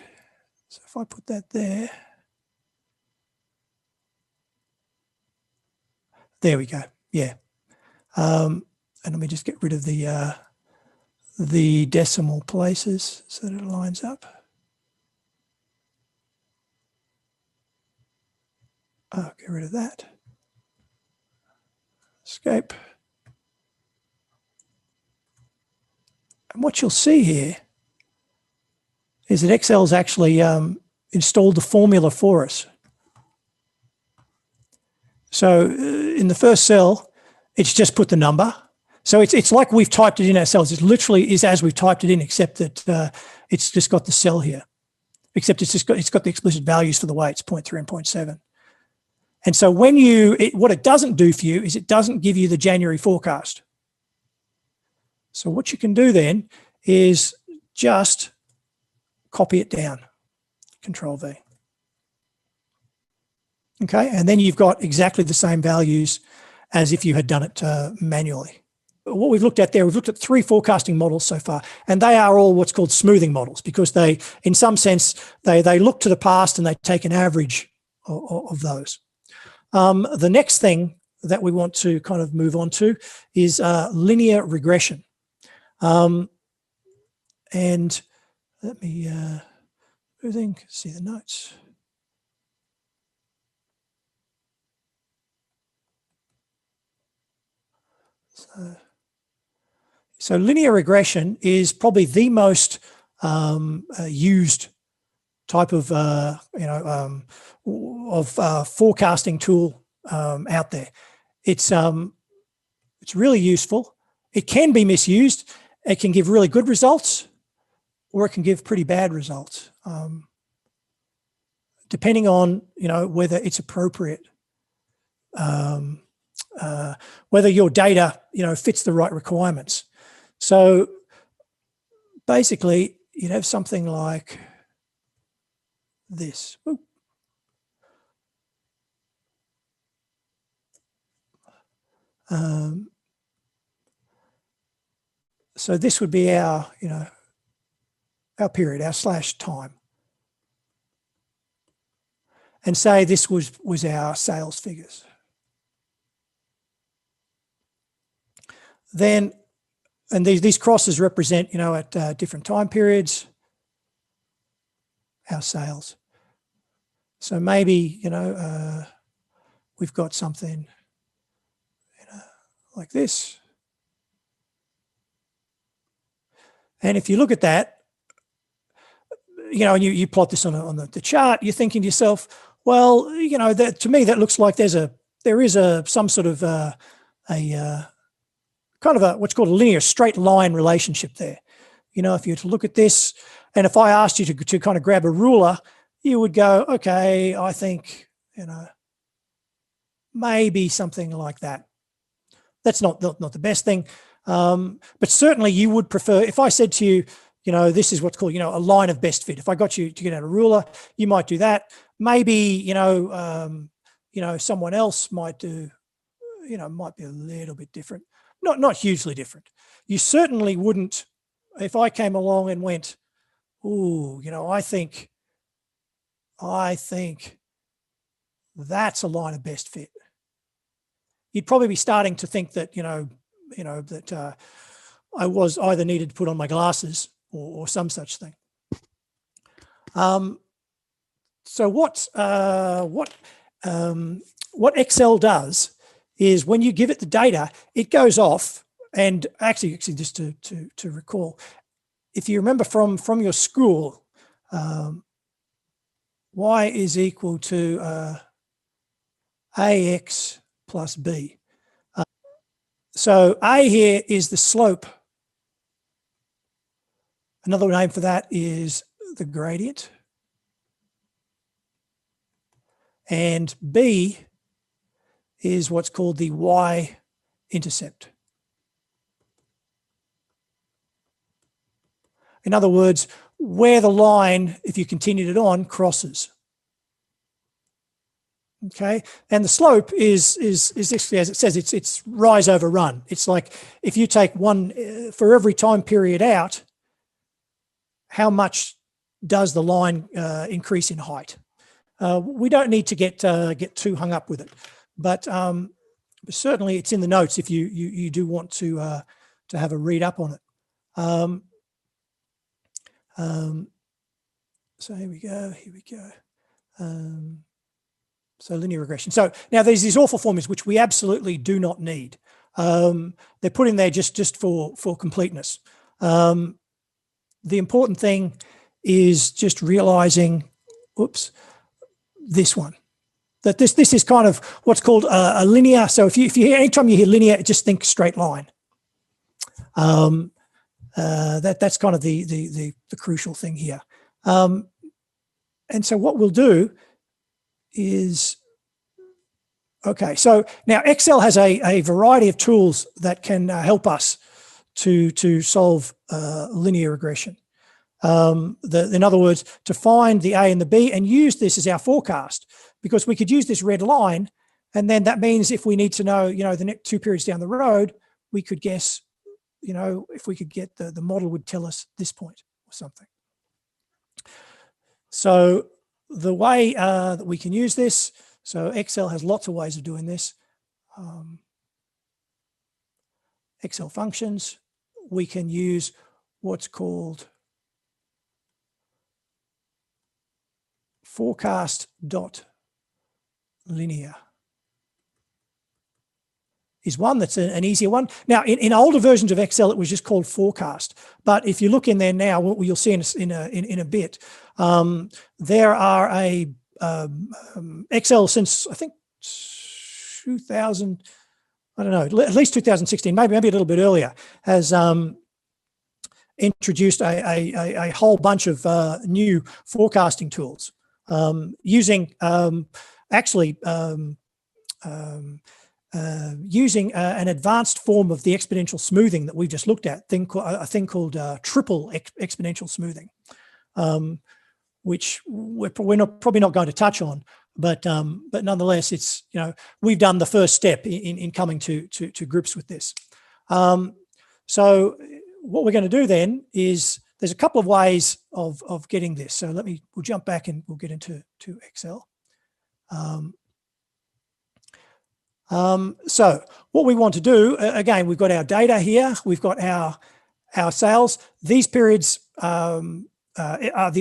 So if I put that there, there we go, yeah. And let me just get rid of the decimal places so that it lines up. Oh, get rid of that. Escape. And what you'll see here is that Excel's actually installed the formula for us. So in the first cell, it's just put the number. So it's like we've typed it in ourselves. It literally is as we've typed it in, except that it's just got the cell here. Except it's got the explicit values for the weights, 0.3 and 0.7. And so when what it doesn't do for you is it doesn't give you the January forecast. So what you can do then is just copy it down, Control V. Okay, and then you've got exactly the same values as if you had done it manually. What we've looked at there, we've looked at 3 forecasting models so far, and they are all what's called smoothing models because they, in some sense, they look to the past and they take an average of those. The next thing that we want to kind of move on to is linear regression. And let me see the notes. So linear regression is probably the most used type of forecasting tool out there. It's really useful. It can be misused. It can give really good results, or it can give pretty bad results, depending on whether it's appropriate, whether your data fits the right requirements. So basically, you'd have something like this. Ooh. So this would be our, our period, our slash time. And say this was our sales figures. Then, and these crosses represent, at different time periods, our sales. So maybe, we've got something, like this. And if you look at that, and you plot this on the chart, you're thinking to yourself, well, that to me that looks like there is some sort of kind of what's called a linear straight line relationship there. If you were to look at this, and if I asked you to kind of grab a ruler, you would go, okay, I think maybe something like that. That's not the best thing, but certainly you would prefer. If I said to you, this is what's called, a line of best fit. If I got you to get out a ruler, you might do that. Maybe, someone else might do, might be a little bit different, not hugely different. You certainly wouldn't, if I came along and went, ooh, I think that's a line of best fit. You'd probably be starting to think that, that I was either needed to put on my glasses or some such thing. So what Excel does is when you give it the data, it goes off, and actually just to recall, if you remember from your school, y is equal to ax plus b. So a here is the slope. Another name for that is the gradient. And b is what's called the y-intercept. In other words, where the line, if you continued it on, crosses. Okay, and the slope is actually, as it says, it's rise over run. It's like if you take one for every time period out, how much does the line increase in height? We don't need to get too hung up with it, but certainly it's in the notes if you do want to have a read up on it. So here we go. So linear regression. So now there's these awful formulas which we absolutely do not need. They're put in there just for completeness. The important thing is just realizing, this one, that this is kind of what's called a linear. So if you hear, anytime you hear linear, just think straight line. That's kind of the crucial thing here. And so what we'll do is, okay, so now Excel has a variety of tools that can help us to solve linear regression. In other words, to find the A and the B and use this as our forecast, because we could use this red line, and then that means if we need to know, the next 2 periods down the road, we could guess, if we could get the model would tell us this point or something. So the way that we can use this, so Excel has lots of ways of doing this. Excel functions, we can use what's called forecast.linear is one that's an easier one. Now, in older versions of Excel, it was just called forecast. But if you look in there now, what you'll see in a bit, there are Excel since, I think, 2000, I don't know, at least 2016, maybe a little bit earlier, has introduced a whole bunch of new forecasting tools using using an advanced form of the exponential smoothing that we've just looked at, a thing called triple exponential smoothing, which we're probably not going to touch on, but nonetheless, it's, we've done the first step in coming to grips with this. So what we're going to do then is there's a couple of ways of getting this. So we'll jump back and we'll get into Excel. So what we want to do, again, we've got our data here, we've got our sales. These periods are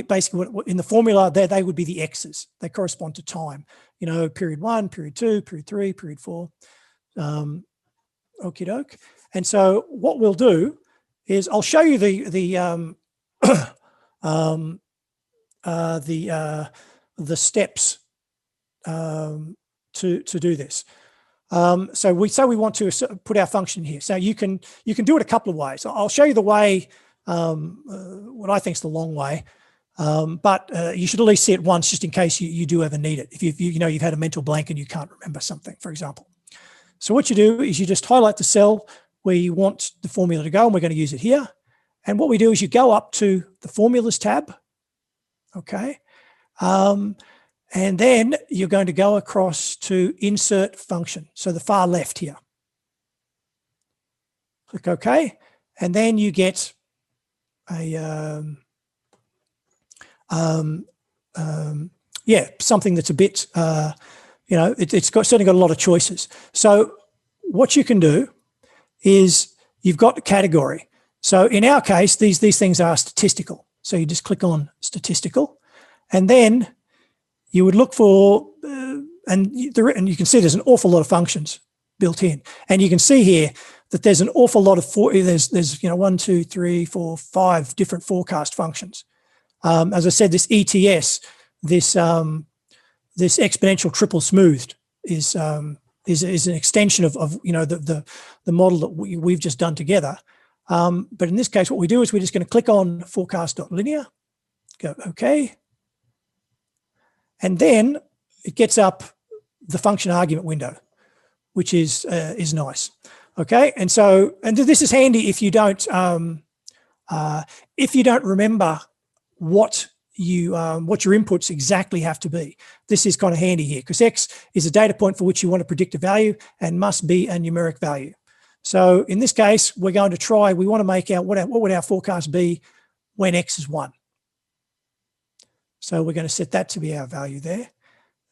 basically what in the formula there, they would be the X's. They correspond to time, period 1, period 2, period 3, period 4. Okie doke. And so what we'll do is I'll show you the steps to do this. So we say we want to put our function here. So you can do it a couple of ways. I'll show you the way, what I think is the long way, but you should at least see it once just in case you do ever need it. If you've had a mental blank and you can't remember something, for example. So what you do is you just highlight the cell where you want the formula to go, and we're going to use it here. And what we do is you go up to the formulas tab, okay? And then you're going to go across to insert function. So the far left here. Click OK. And then you get a, yeah, something that's a bit, you know, certainly got a lot of choices. So what you can do is you've got the category. So in our case, these things are statistical. So you just click on statistical, and then you would look for, and you can see there's an awful lot of functions built in. And you can see here that there's an awful lot of, there's you know, 1, 2, 3, 4, 5 different forecast functions. As I said, this ETS, this exponential triple smoothed is an extension of you know, the model that we've just done together. But in this case, what we do is we're just going to click on forecast.linear, go OK. And then it gets up the function argument window, which is nice. Okay. And so, and this is handy if you don't remember what your inputs exactly have to be. This is kind of handy here because X is a data point for which you want to predict a value and must be a numeric value. So in this case, we're going to try, we want to make out what would our forecast be when X is 1. So we're going to set that to be our value there.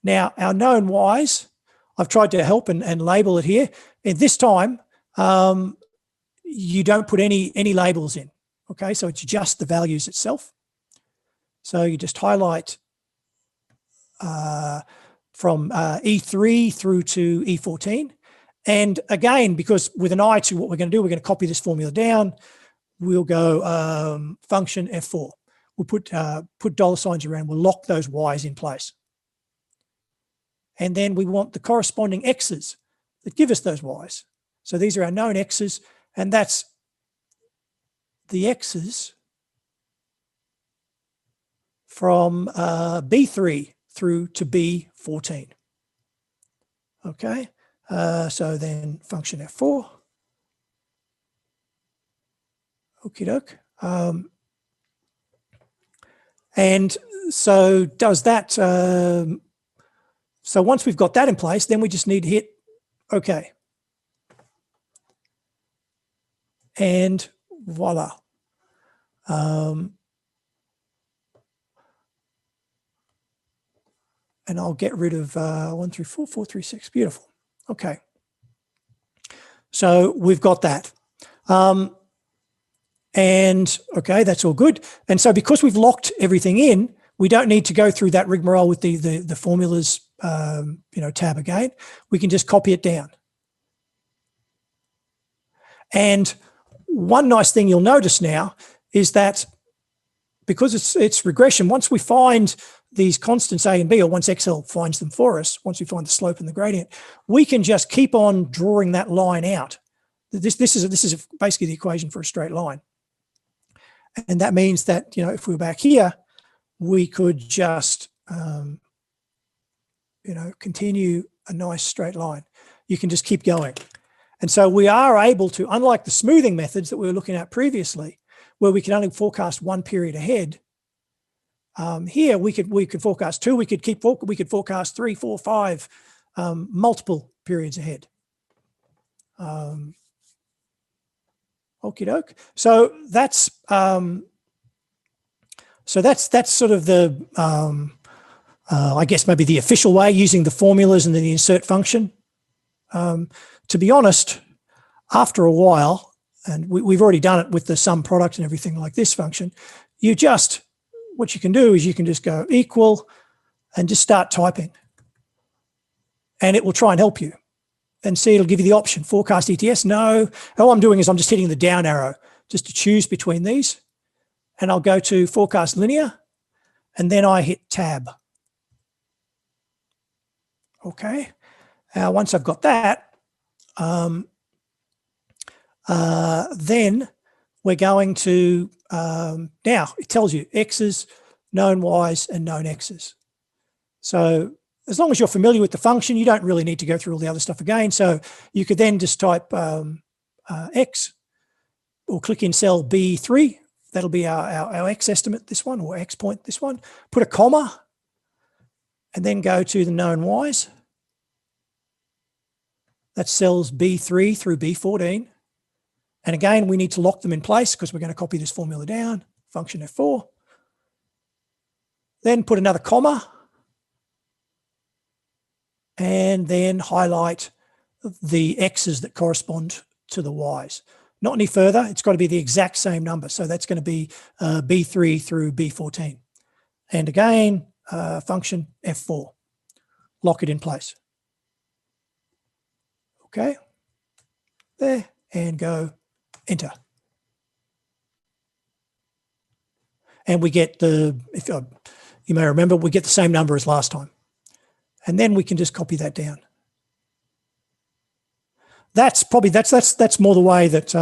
Now, our known Y's, I've tried to help and label it here. And this time, you don't put any labels in. Okay, so it's just the values itself. So you just highlight from E3 through to E14. And again, because with an eye to what we're going to do, we're going to copy this formula down. We'll go function F4. We'll put dollar signs around. We'll lock those Y's in place. And then we want the corresponding X's that give us those Y's. So these are our known X's, and that's the X's from B3 through to B14. Okay. So then function F4. Okie doke. And so does that, so once we've got that in place, then we just need to hit OK. And voila. And I'll get rid of 1 through 4, 4 through 6. Beautiful. Okay. So we've got that. And okay, that's all good. And so because we've locked everything in, we don't need to go through that rigmarole with the formulas, you know, tab again. We can just copy it down. And one nice thing you'll notice now is that because it's regression, once we find these constants A and B, or once Excel finds them for us, once we find the slope and the gradient, we can just keep on drawing that line out. This is basically the equation for a straight line. And that means that, you know, if we were back here, we could just, you know, continue a nice straight line. You can just keep going. And so we are able to, unlike the smoothing methods that we were looking at previously, where we can only forecast one period ahead, here we could forecast 2, we could forecast 3, 4, 5, multiple periods ahead. Okie doke. So that's sort of the I guess maybe the official way, using the formulas and then the insert function. To be honest, after a while, and we've already done it with the sum product and everything like this function, what you can do is you can just go equal and just start typing, and it will try and help you. And see, it'll give you the option, forecast ETS, no. All I'm doing is I'm just hitting the down arrow just to choose between these. And I'll go to forecast linear, and then I hit tab. Okay. Once I've got that, then we're going to, now it tells you X's, known Y's, and known X's. So as long as you're familiar with the function, you don't really need to go through all the other stuff again. So you could then just type X, or click in cell B3 That'll be our X estimate, this one, or X point, this one. Put a comma and then go to the known Ys. That's cells B3 through B14. And again, we need to lock them in place because we're going to copy this formula down, function F4. Then put another comma and then highlight the X's that correspond to the Ys. Not any further, it's got to be the exact same number. So that's going to be B3 through B14. And again, function F4, lock it in place. Okay, there, and go enter. And we get the, if you may remember, we get the same number as last time. And then we can just copy that down. That's probably, that's more the way that,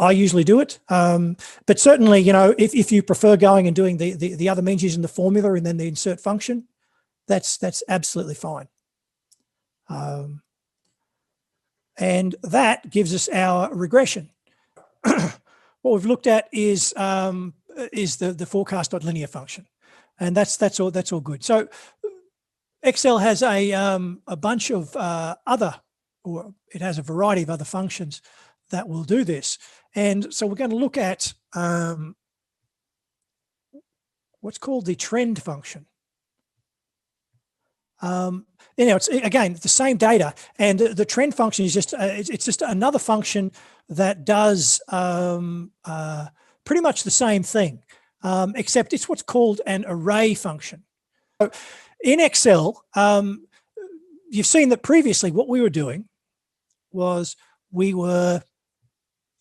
I usually do it. But certainly, you know, if you prefer going and doing the other means using the formula and then the insert function, that's absolutely fine. And that gives us our regression. What we've looked at is the forecast.linear function, and that's all good. So Excel has a bunch of or it has a variety of other functions that will do this. And so we're going to look at what's called the trend function. You know, it's again the same data, and the trend function is just it's just another function that does pretty much the same thing, except it's what's called an array function. So in Excel, you've seen that previously what we were doing was we were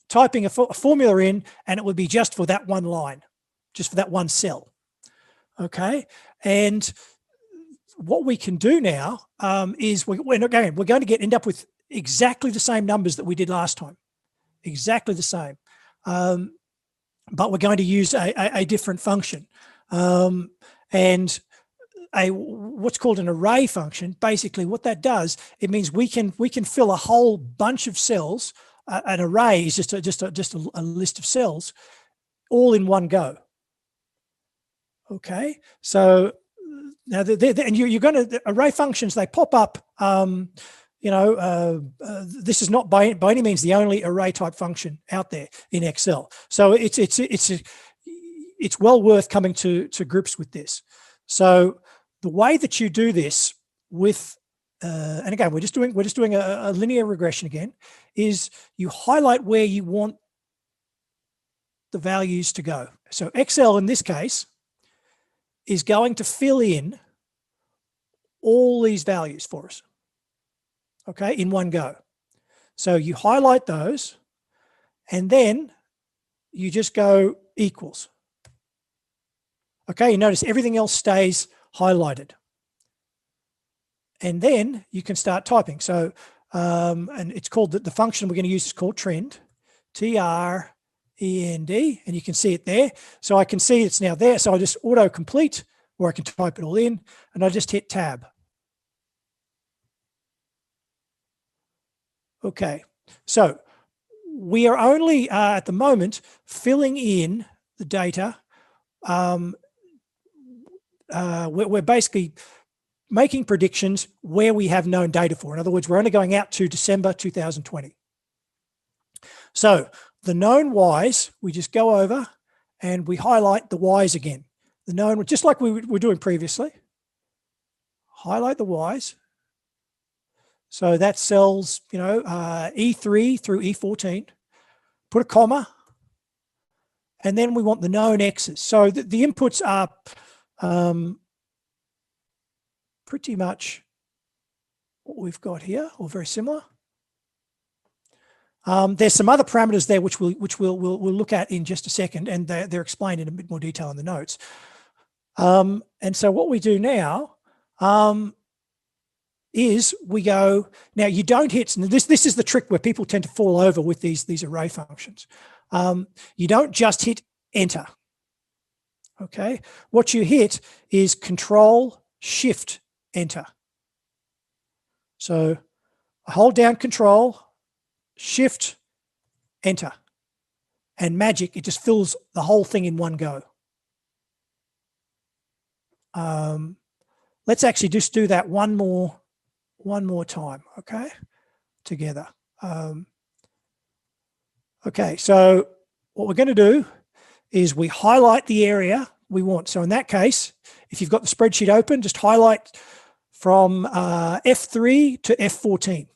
typing a formula in, and it would be just for that one line, just for that one cell. Okay, and what we can do now is we're going to end up with exactly the same numbers that we did last time, exactly the same, but we're going to use a different function, and what's called an array function. Basically, what that does, it means we can fill a whole bunch of cells. An array is just a list of cells, all in one go. Okay, so. Now, and you're going to, array functions, they pop up, you know, this is not by any means the only array type function out there in Excel. So it's well worth coming to grips with this. So the way that you do this with, and again, we're just doing a linear regression again, is you highlight where you want the values to go. So Excel in this case is going to fill in all these values for us, okay, in one go. So you highlight those, and then you just go equals. Okay, you notice everything else stays highlighted. And then you can start typing. So, and it's called, the function we're going to use is called trend, TREND, and you can see it there. So I can see it's now there. So I just auto complete, or I can type it all in, and I just hit tab. Okay, so we are only at the moment filling in the data. We're basically making predictions where we have known data for. In other words, we're only going out to December 2020. So the known Ys, we just go over and we highlight the Ys again. The known, just like we were doing previously. Highlight the Ys. So that cells, you know, E3 through E14. Put a comma. And then we want the known X's. So the inputs are pretty much what we've got here, or very similar. There's some other parameters there which we'll look at in just a second, and they're explained in a bit more detail in the notes. And so what we do now is we go, now you don't hit, this is the trick where people tend to fall over with these array functions. You don't just hit enter. Okay, what you hit is Control Shift Enter. So I hold down Control Shift Enter, and magic, it just fills the whole thing in one go. Let's actually just do that one more time, okay, together. Okay, so what we're going to do is we highlight the area we want. So in that case, if you've got the spreadsheet open, just highlight from F3 to F14.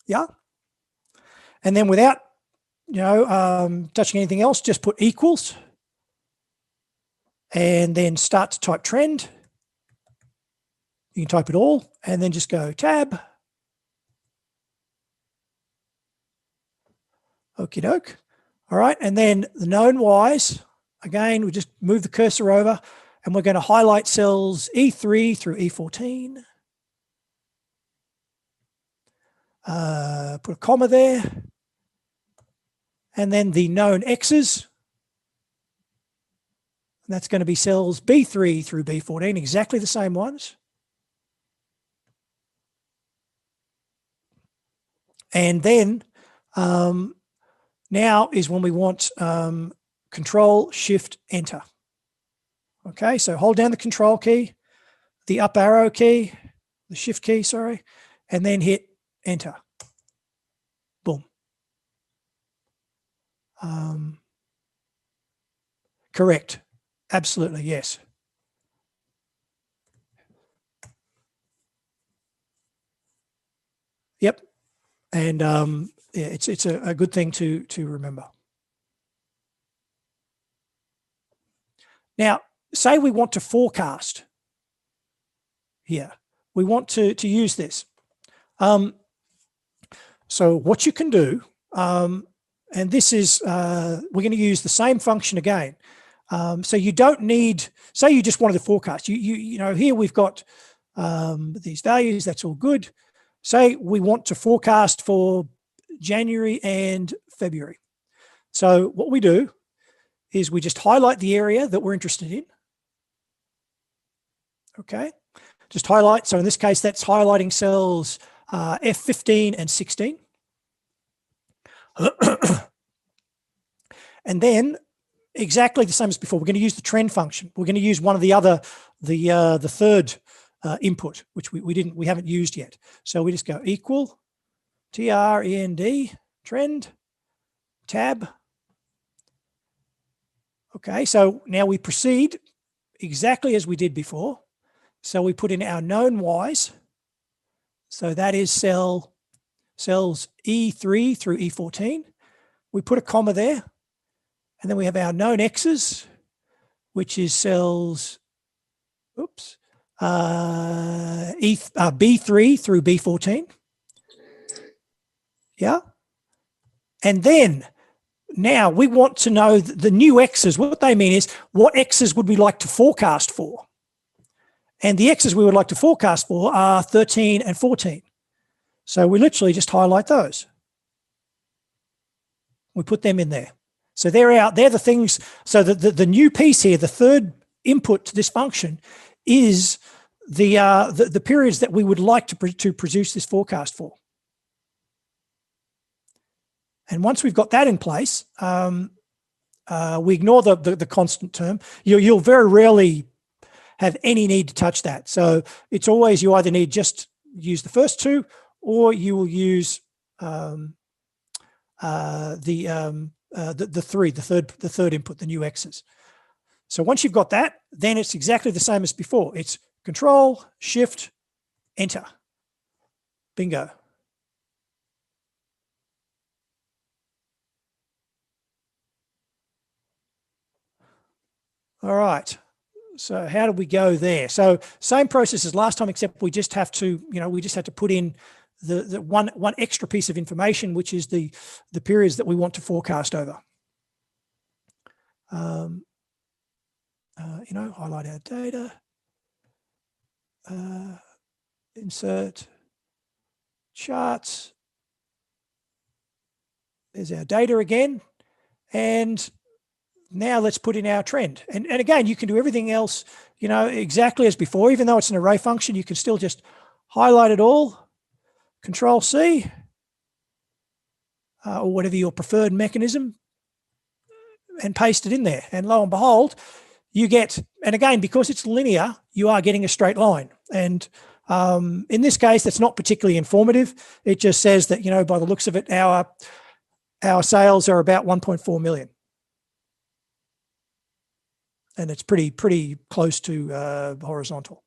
Yeah. And then without, touching anything else, just put equals and then start to type trend. You can type it all and then just go tab. Okie doke. All right. And then the known Ys, again, we just move the cursor over and we're going to highlight cells E3 through E14. Put a comma there. And then the known X's, and that's going to be cells B3 through B14, exactly the same ones. And then now is when we want Control Shift Enter. Okay, so hold down the Control key, the up arrow key, the Shift key, sorry, and then hit Enter. Boom. Correct. Absolutely, yes. Yep. And yeah, it's a good thing to remember. Now, say we want to forecast here. We want to use this. So what you can do, and this is, we're going to use the same function again. So you don't need, say you just wanted to forecast. You know, here we've got these values, that's all good. Say we want to forecast for January and February. So what we do is we just highlight the area that we're interested in. Okay, just highlight. So in this case, that's highlighting cells F15 and 16. And then exactly the same as before, we're going to use the trend function. We're going to use one of the other, the third input, which we haven't used yet. So we just go equal TREND, trend, tab. Okay, so now we proceed exactly as we did before. So we put in our known Ys. So that is cells E3 through E14. We put a comma there. And then we have our known X's, which is cells, oops, B3 through B14. Yeah. And then now we want to know the new X's. What they mean is what X's would we like to forecast for? And the X's we would like to forecast for are 13 and 14. So we literally just highlight those. We put them in there. So they're out, they're the things. So the new piece here, the third input to this function is the periods that we would like to produce this forecast for. And once we've got that in place, we ignore the constant term. You'll very rarely have any need to touch that. So it's always, you either need just use the first two, or you will use the third input, the new X's. So once you've got that, then it's exactly the same as before. It's Control, Shift, Enter. Bingo. All right. So how do we go there? So same process as last time, except we just have to, we just have to put in the one extra piece of information, which is the periods that we want to forecast over. Highlight our data, insert charts. There's our data again. And now let's put in our trend. And again, you can do everything else, exactly as before. Even though it's an array function, you can still just highlight it all, Control C. or whatever your preferred mechanism, and paste it in there. And lo and behold, you get, and again, because it's linear, you are getting a straight line. And in this case, that's not particularly informative. It just says that, you know, by the looks of it, our sales are about 1.4 million. And it's pretty close to horizontal.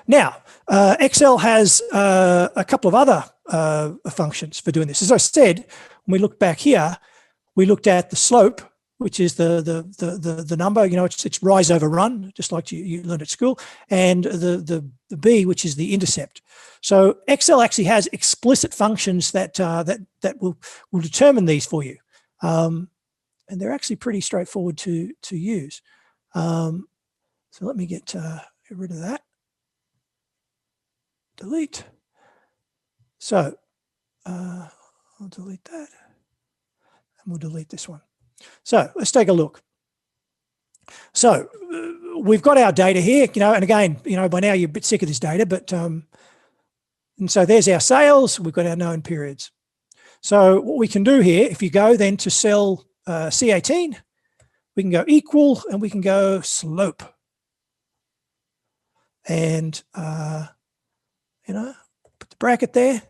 Now, Excel has a couple of other functions for doing this. As I said, when we look back here, we looked at the slope, which is the number, you know, it's rise over run, just like you learned at school, and the B, which is the intercept. So Excel actually has explicit functions that will determine these for you, and they're actually pretty straightforward to use. So let me get rid of that. Delete. So I'll delete that, and we'll delete this one. So let's take a look. So we've got our data here, you know, and again, you know, by now you're a bit sick of this data, but and so there's our sales. We've got our known periods. So what we can do here, if you go then to cell C18, we can go equal, and we can go slope, and you know, put the bracket there.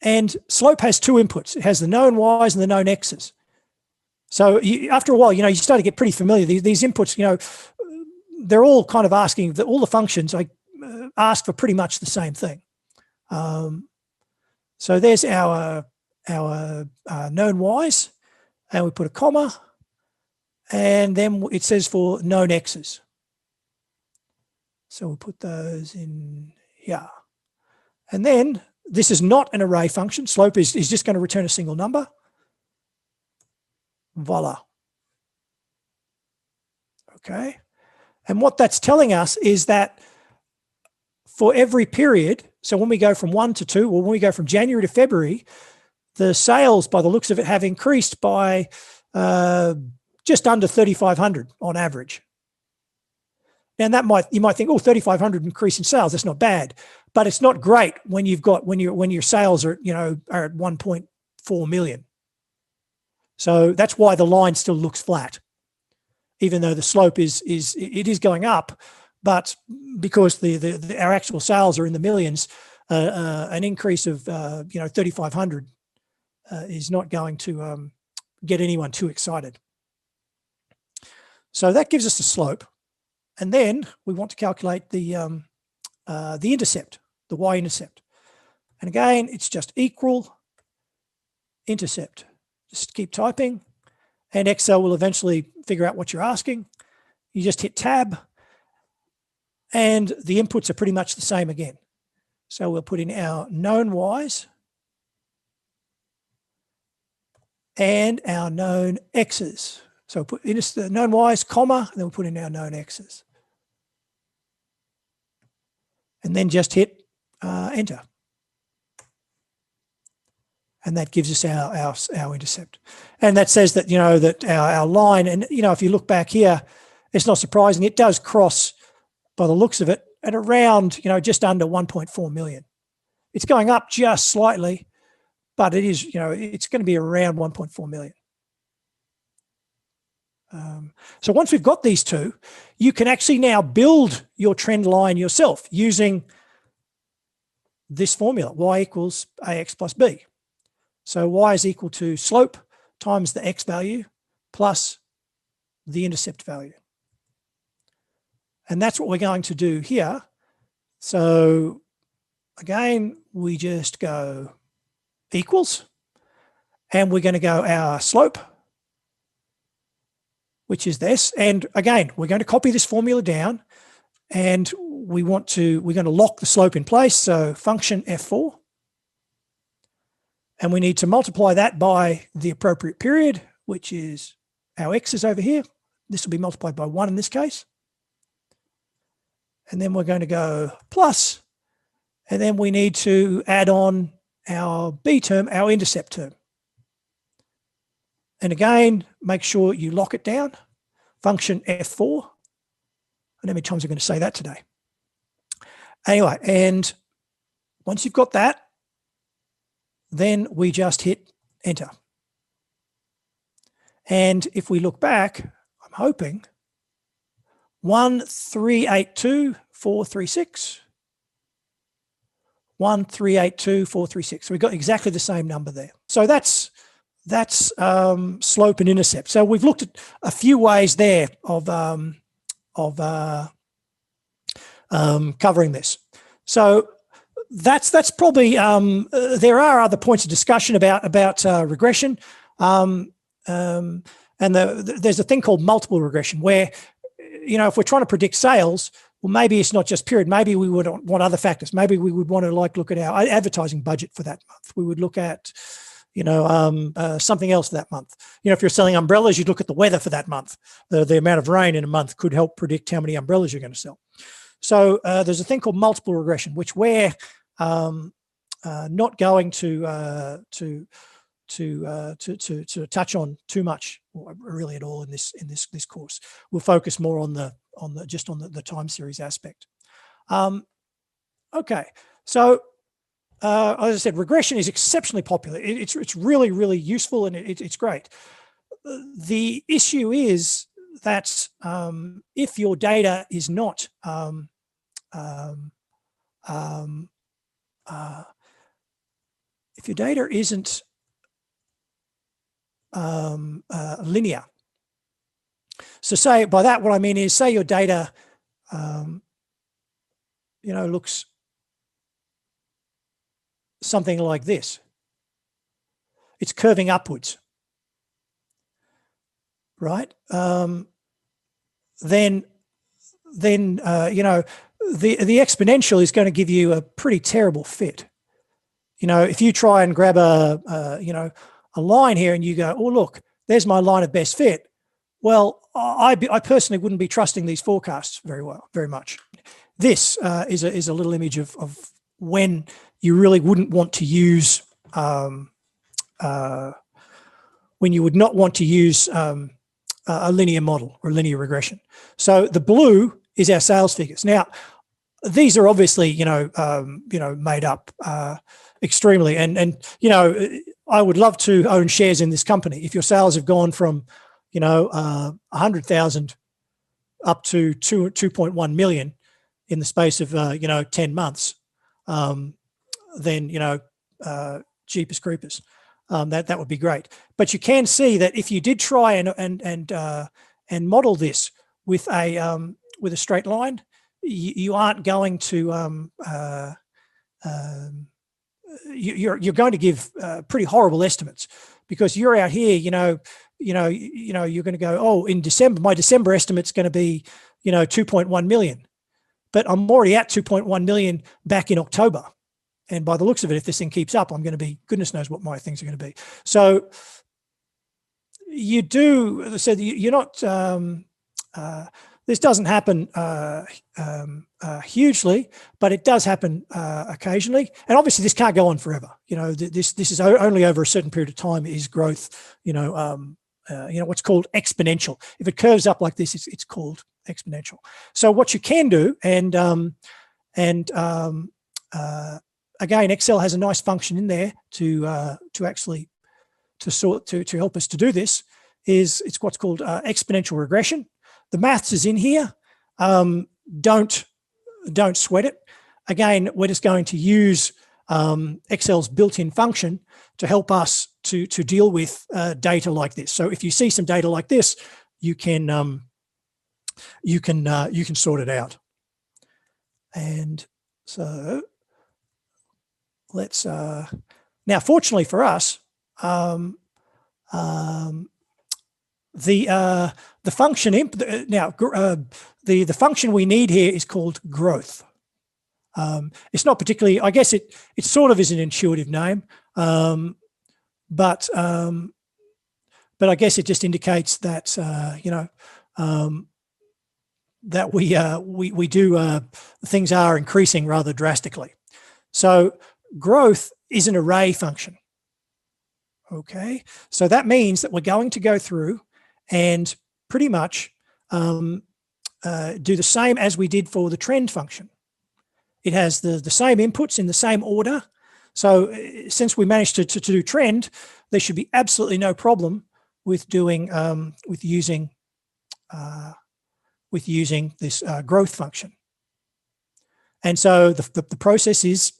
And slope has two inputs. It has the known y's and the known x's. So after a while, you know, you start to get pretty familiar. These inputs, you know, they're all kind of asking, all the functions ask for pretty much the same thing. So there's our known y's, and we put a comma, and then it says for known x's. So we'll put those in here. And then this is not an array function. Slope is just going to return a single number. Voila. Okay. And what that's telling us is that for every period, so when we go from 1 to 2, or when we go from January to February, the sales, by the looks of it, have increased by just under 3,500 on average. And that you might think, oh, 3,500 increase in sales, that's not bad, but it's not great when you've got when your sales are, you know, are at 1.4 million. So that's why the line still looks flat, even though the slope is going up, but because our actual sales are in the millions, an increase of 3,500 is not going to get anyone too excited. So that gives us the slope. And then we want to calculate the intercept, the y-intercept. And again, it's just equal intercept. Just keep typing, and Excel will eventually figure out what you're asking. You just hit tab, and the inputs are pretty much the same again. So we'll put in our known y's and our known x's. So we'll put in the known y's, comma, and then we'll put in our known x's. And then just hit enter. And that gives us our intercept. And that says that, you know, that our line, and, you know, if you look back here, it's not surprising. It does cross, by the looks of it, at around, you know, just under 1.4 million. It's going up just slightly, but it is, you know, it's going to be around 1.4 million. So once we've got these two, you can actually now build your trend line yourself using this formula, y equals ax plus b. So y is equal to slope times the x value plus the intercept value. And that's what we're going to do here. So again, we just go equals, and we're going to go our slope, which is this. And again, we're going to copy this formula down, and we're going to lock the slope in place. So function F4, and we need to multiply that by the appropriate period, which is our x's over here. This will be multiplied by 1 in this case. And then we're going to go plus, and then we need to add on our B term, our intercept term. And again, make sure you lock it down, function F4. And how many times I'm going to say that today? Anyway, and once you've got that, then we just hit enter. And if we look back, I'm hoping 1382436, 1382436. So we've got exactly the same number there. So that's slope and intercept. So we've looked at a few ways there of covering this. So that's probably there are other points of discussion about regression, and there's a thing called multiple regression where, you know, if we're trying to predict sales, well, maybe it's not just period. Maybe we would want other factors. Maybe we would want to look at our advertising budget for that month. We would look at, you know, something else that month. You know, if you're selling umbrellas, you'd look at the weather for that month. The amount of rain in a month could help predict how many umbrellas you're going to sell. So there's a thing called multiple regression, which we're not going to touch on too much, or really at all, in this course. We'll focus more on the time series aspect. Okay, so as I said, regression is exceptionally popular. It's really, really useful, and it's great. The issue is that if your data is not if your data isn't linear. So say, by that what I mean is, say your data you know, looks something like this. It's curving upwards, right? Then you know, the exponential is going to give you a pretty terrible fit. You know, if you try and grab you know, a line here and you go, oh, look, there's my line of best fit. Well, I personally wouldn't be trusting these forecasts very much. This is a little image of when you really wouldn't want to use, when you would not want to use a linear model or linear regression. So the blue is our sales figures. Now, these are obviously, you know, made up extremely, and you know, I would love to own shares in this company. If your sales have gone from, you know, 100,000 up to 2.1 million in the space of you know, 10 months, then, you know, Jeepers Creepers, that would be great. But you can see that if you did try and model this with a straight line, you aren't going to you're going to give pretty horrible estimates, because you're out here, you're going to go, oh, in December, my December estimate's going to be, you know, 2.1 million, but I'm already at 2.1 million back in October. And by the looks of it, if this thing keeps up, I'm going to be, goodness knows what my things are going to be. So you do, as I said, you're not, this doesn't happen hugely, but it does happen occasionally. And obviously this can't go on forever. You know, this is only over a certain period of time is growth, you know, what's called exponential. If it curves up like this, it's called exponential. So what you can do, again, Excel has a nice function in there to actually to help us to do this, is it's what's called exponential regression. The maths is in here. Don't sweat it. Again, we're just going to use Excel's built-in function to help us to deal with data like this. So if you see some data like this, you can sort it out. And so let's now, fortunately for us, the function the function we need here is called growth. It's not particularly, I guess it sort of is an intuitive name, but I guess it just indicates that that we do things are increasing rather drastically. So growth is an array function. Okay, so that means that we're going to go through and pretty much do the same as we did for the trend function. It has the same inputs in the same order. So since we managed to do trend, there should be absolutely no problem with doing with using this growth function. And so the process is,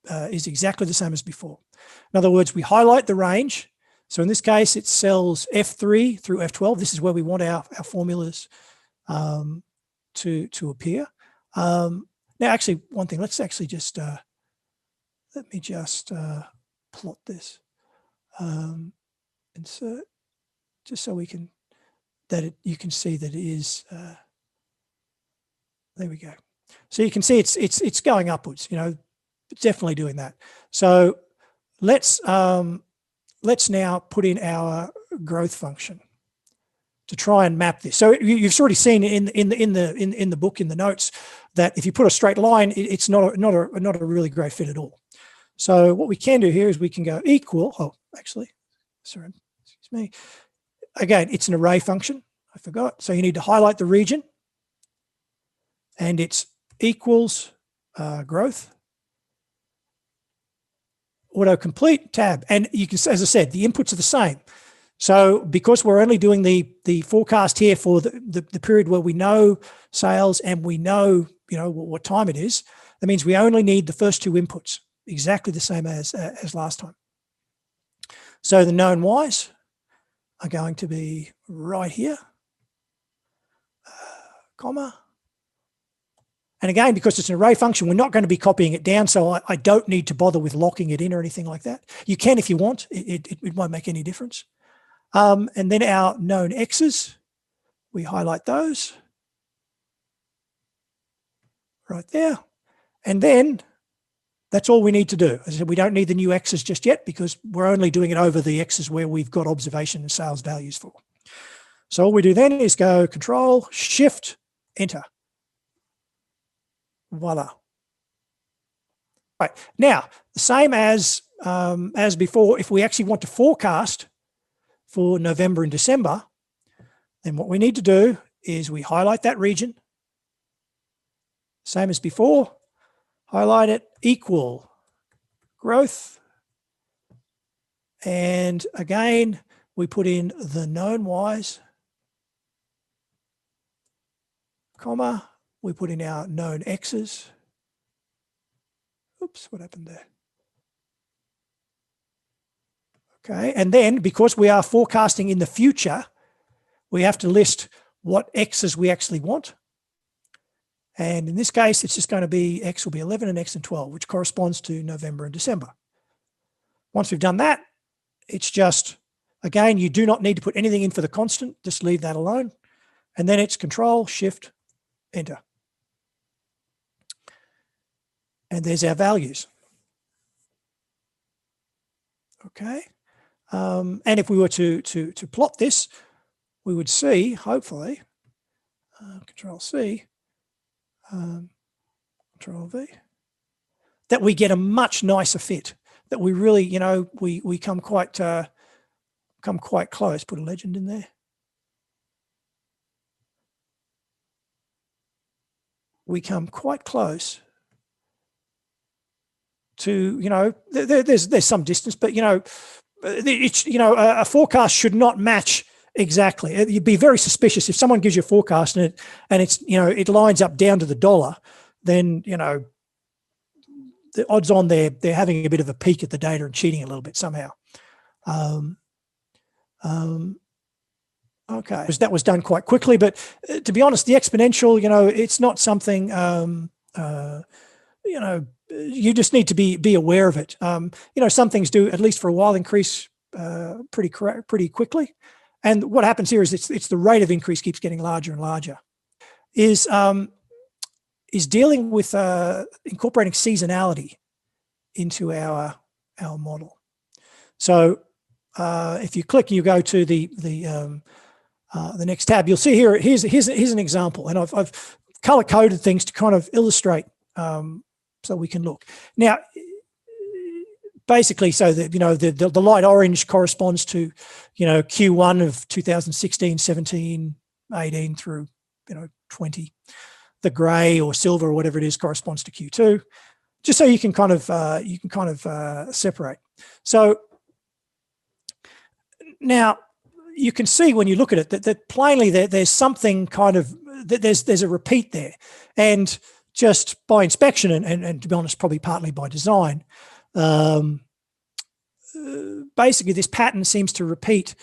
is exactly the same as before. In other words, we highlight the range. So in this case, it's cells F3 through F12. This is where we want our formulas to appear. Now, actually, one thing, let's actually just, let me just plot this. Insert, just so we can, you can see that it is, there we go. So you can see it's going upwards, it's definitely doing that. So let's now put in our growth function to try and map this. So you've already seen in the book, in the notes, that if you put a straight line, it's not a really great fit at all. So what we can do here is we can go equal. Oh, actually, sorry, excuse me. Again, it's an array function. I forgot. So you need to highlight the region, and it's equals growth. Autocomplete tab, and you can, as I said, the inputs are the same. So because we're only doing the forecast here for the period where we know sales and we know what time it is, that means we only need the first two inputs, exactly the same as last time. So the known Y's are going to be right here, comma. And again, because it's an array function, we're not going to be copying it down, so I don't need to bother with locking it in or anything like that. You can if you want. It won't make any difference. And then our known X's, we highlight those right there. And then that's all we need to do. As I said, we don't need the new X's just yet because we're only doing it over the X's where we've got observation and sales values for. So all we do then is go Control, Shift, Enter. Voila. Right. Now, the same as before, if we actually want to forecast for November and December, then what we need to do is we highlight that region. Same as before, highlight it, equal growth. And again, we put in the known Y's, comma, we put in our known X's. Oops, what happened there? Okay, and then because we are forecasting in the future, we have to list what X's we actually want. And in this case, it's just going to be X will be 11 and X and 12, which corresponds to November and December. Once we've done that, it's just, again, you do not need to put anything in for the constant, just leave that alone. And then it's Control, Shift, Enter. And there's our values. Okay. And if we were to plot this, we would see, hopefully, Control C, Control V, that we get a much nicer fit, that we really, we come quite close. Put a legend in there. We come quite close to, there's some distance, but it's, a forecast should not match exactly. You'd be very suspicious if someone gives you a forecast and it's, it lines up down to the dollar, then, the odds on they're having a bit of a peek at the data and cheating a little bit somehow. Okay, that was done quite quickly, but to be honest, the exponential, it's not something, you just need to be aware of it. Some things do, at least for a while, increase pretty quickly. And what happens here is it's the rate of increase keeps getting larger and larger. Is dealing with incorporating seasonality into our model. So if you click, you go to the next tab, you'll see here, here's an example. And I've color coded things to kind of illustrate so we can look. Now, basically, so that, the light orange corresponds to, Q1 of 2016, 17, 18 through, 20. The gray or silver or whatever it is corresponds to Q2. just so you can kind of separate. So now you can see when you look at it that plainly there's something kind of, there's a repeat there, and just by inspection and to be honest, probably partly by design, basically this pattern seems to repeat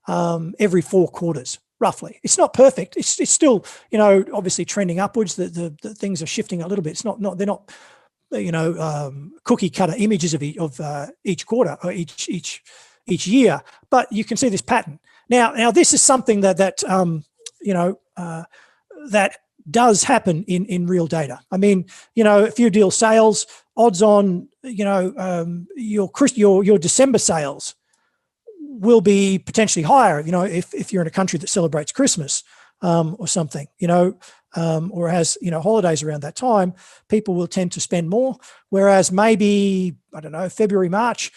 every 4 quarters roughly. It's not perfect. It's still, you know, obviously trending upwards. The things are shifting a little bit. It's not they're not, you know, cookie cutter images of each quarter or each year, but you can see this pattern. Now this is something that you know, that does happen in real data. I mean, you know, if you deal sales, odds on, you know, your December sales will be potentially higher, you know, if you're in a country that celebrates Christmas or something, you know, or has, you know, holidays around that time, people will tend to spend more. Whereas maybe, I don't know, February, March,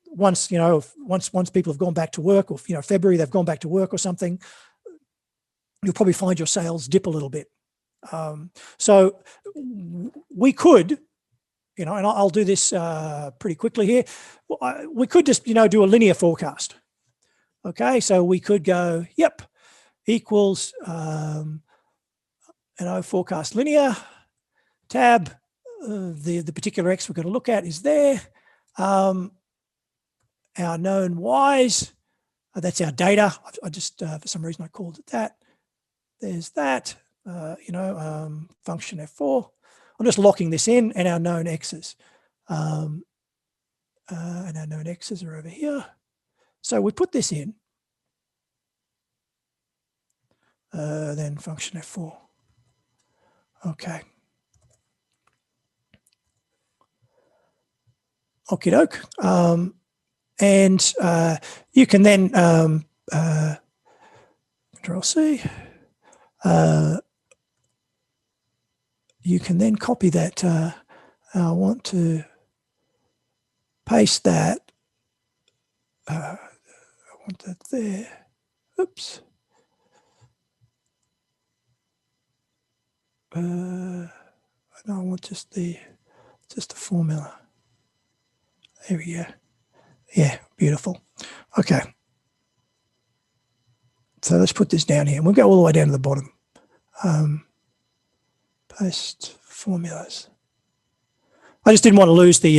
once people have gone back to work, or, you know, February, they've gone back to work or something, you'll probably find your sales dip a little bit. So we could, you know, and I'll do this pretty quickly here. We could just, you know, do a linear forecast. Okay, so we could go, yep, equals, you know, forecast linear, tab, the particular X we're going to look at is there. Our known Ys, that's our data. I just, for some reason I called it that. There's that, you know, function F4. I'm just locking this in, and our known X's. And our known X's are over here. So we put this in, then function F4. Okay. Okie doke. And you can then Control C. You can then copy that. I want to paste that. I want that there. Oops. No, I want just the formula. There we go. Yeah, beautiful. Okay. So let's put this down here. We'll go all the way down to the bottom. Paste formulas. I just didn't want to lose the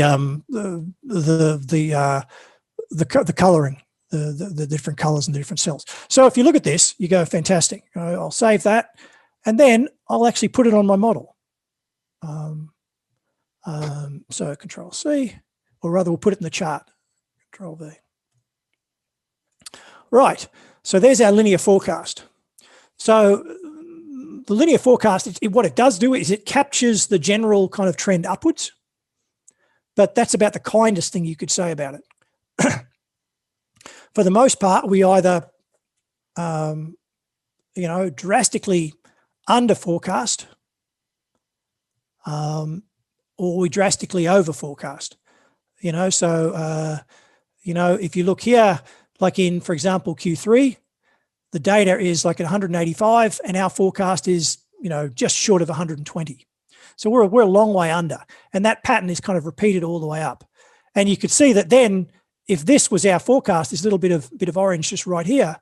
coloring, the different colors and the different cells. So if you look at this, you go, fantastic. I'll save that, and then I'll actually put it on my model. So Control C, or rather we'll put it in the chart. Control V. Right. So there's our linear forecast. So the linear forecast, what it does do is it captures the general kind of trend upwards, but that's about the kindest thing you could say about it. For the most part, we either, you know, drastically under forecast, or we drastically over forecast. You know, so you know, if you look here, like in, for example, Q3, the data is like at 185, and our forecast is, you know, just short of 120. So we're a long way under, and that pattern is kind of repeated all the way up. And you could see that then, if this was our forecast, this little bit of orange just right here,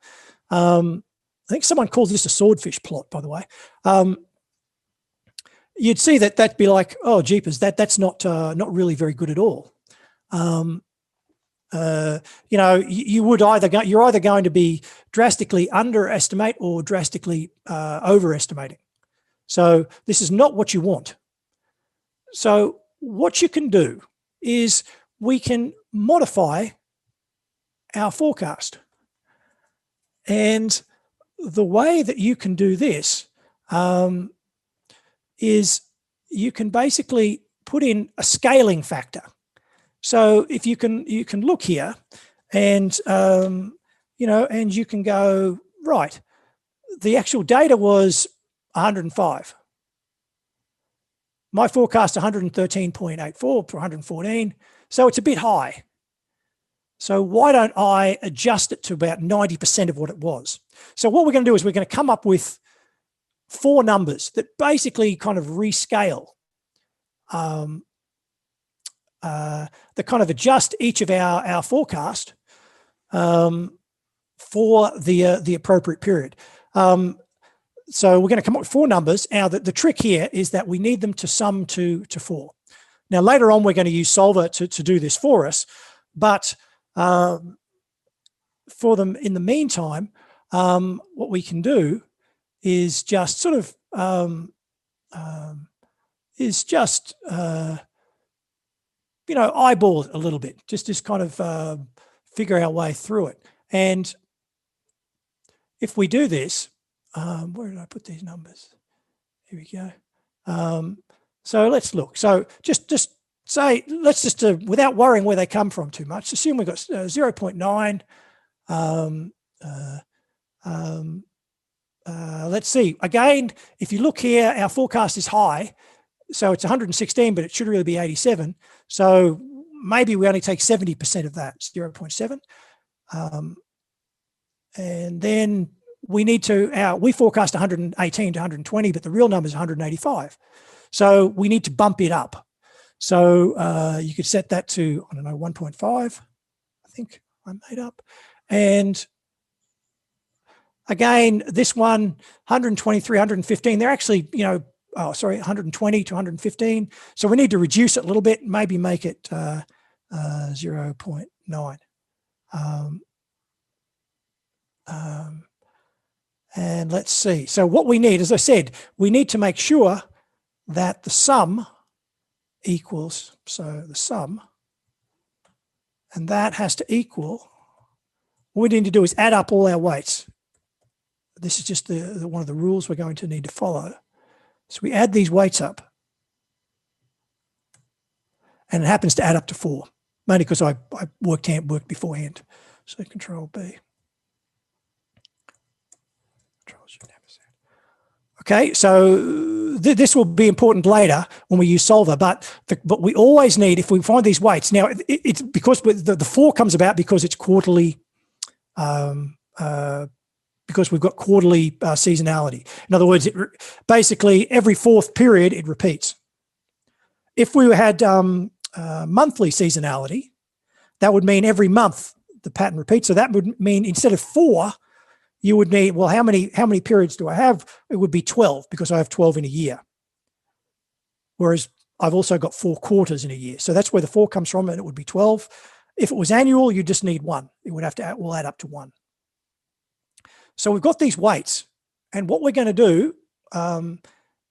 I think someone calls this a swordfish plot, by the way. You'd see that that'd be like, oh, jeepers, that's not really very good at all. You know, you're either going to be drastically underestimate or drastically overestimating. So this is not what you want. So what you can do is we can modify our forecast. And the way that you can do this is you can basically put in a scaling factor. So if you can look here, and you know, and you can go, right, the actual data was 105. My forecast 113.84 for 114, so it's a bit high. So why don't I adjust it to about 90% of what it was? So what we're going to do is we're going to come up with 4 numbers that basically kind of rescale that kind of adjust each of our forecast for the appropriate period. So we're going to come up with 4 numbers. Now, the trick here is that we need them to sum to 4. Now, later on, we're going to use Solver to do this for us. But for them, in the meantime, what we can do is just sort of eyeball it a little bit, just kind of figure our way through it. And if we do this, where did I put these numbers? Here we go. So let's look. So just say, let's just, without worrying where they come from too much, assume we've got 0.9. Let's see. Again, if you look here, our forecast is high. So it's 116, but it should really be 87. So maybe we only take 70% of that, 0.7. And then we need to, we forecast 118 to 120, but the real number is 185. So we need to bump it up. So you could set that to, I don't know, 1.5, I think I made up. And again, this one, 123, 115, they're actually, 120 to 115. So we need to reduce it a little bit, maybe make it 0.9. And let's see. So what we need, as I said, we need to make sure that the sum equals, so the sum, and that has to equal, what we need to do is add up all our weights. This is just one of the rules we're going to need to follow. So we add these weights up, and it happens to add up to 4, mainly because I worked beforehand. So Control B. Okay, so this will be important later when we use Solver, but we always need, if we find these weights, now it's because the 4 comes about because it's quarterly, because we've got quarterly seasonality. In other words, basically every 4th period it repeats. If we had monthly seasonality, that would mean every month the pattern repeats. So that would mean instead of 4, you would need, well, how many periods do I have? It would be 12 because I have 12 in a year. Whereas I've also got 4 quarters in a year. So that's where the 4 comes from, and it would be 12. If it was annual, you just need 1. It would have to, we'll add up to 1. So we've got these weights, and what we're going to do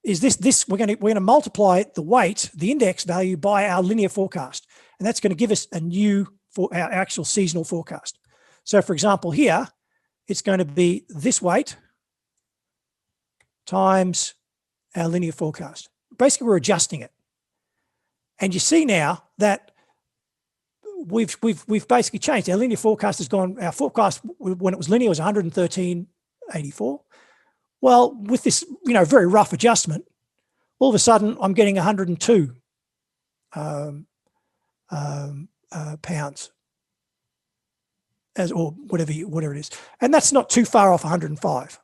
is this. We're going to multiply the weight, the index value, by our linear forecast, and that's going to give us a new for our actual seasonal forecast. So, for example, here it's going to be this weight times our linear forecast. Basically, we're adjusting it, and you see now that we've basically changed. Our linear forecast has gone. Our forecast when it was linear was 113.84. Well, with this, very rough adjustment, all of a sudden I'm getting 102 pounds, or whatever it is, and that's not too far off 105.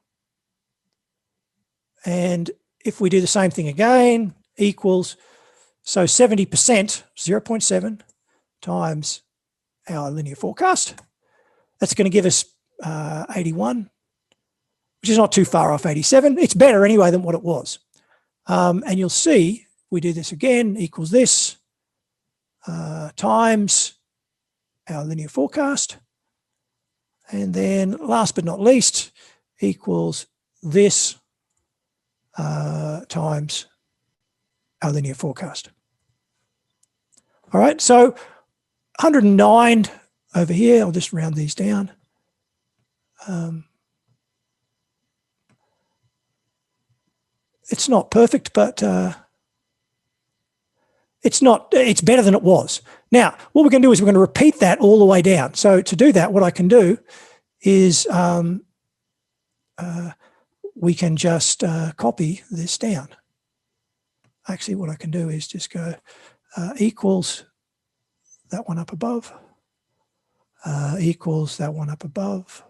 And if we do the same thing again, equals, so 70%, 0.7 times our linear forecast, that's going to give us 81, which is not too far off 87. It's better anyway than what it was. And you'll see, we do this again, equals this, times our linear forecast. And then last but not least, equals this times our linear forecast. All right, so 109 over here, I'll just round these down. It's not perfect, but it's better than it was. Now, what we're going to do is we're going to repeat that all the way down. So to do that, what I can do is we can just copy this down. Actually, what I can do is just go equals that one up above, equals that one up above,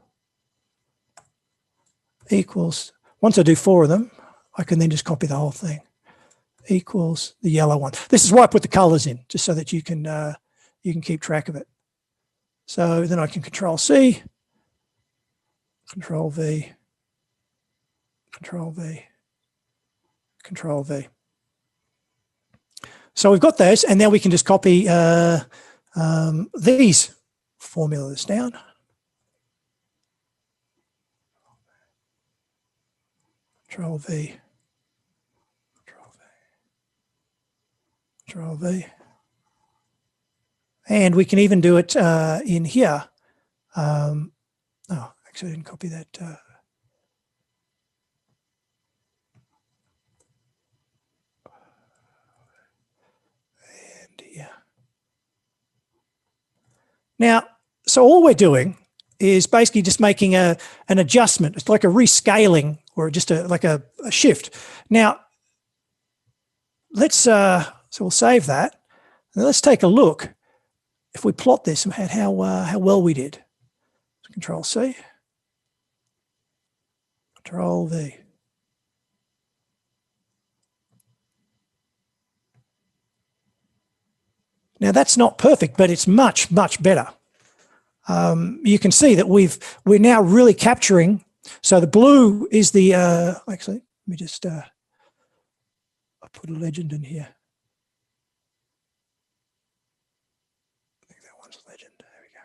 equals, once I do 4 of them, I can then just copy the whole thing, equals the yellow one. This is why I put the colors in, just so that you can keep track of it. So then I can Control C, Control V, Control V, Control V. So we've got those, and now we can just copy these formulas down. Control V, Control V, Control V. And we can even do it in here. Oh, actually I didn't copy that. And here. Now, so all we're doing is basically just making an adjustment. It's like a rescaling, or just like a shift. Now, let's, so we'll save that. Now let's take a look. If we plot this at how well we did. Control C, Control V. Now that's not perfect, but it's much, much better. You can see that we're now really capturing. So the blue is the, actually, let me just, I'll put a legend in here. I think that one's legend, there we go.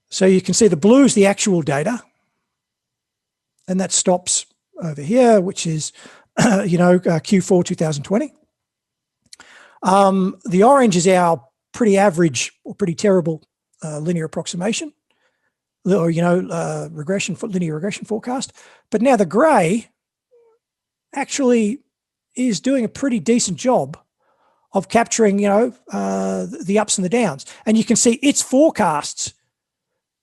So you can see the blue is the actual data, and that stops over here, which is, Q4 2020. The orange is our pretty average or pretty terrible linear approximation, or linear regression forecast. But now the gray actually is doing a pretty decent job of capturing the ups and the downs, and you can see its forecasts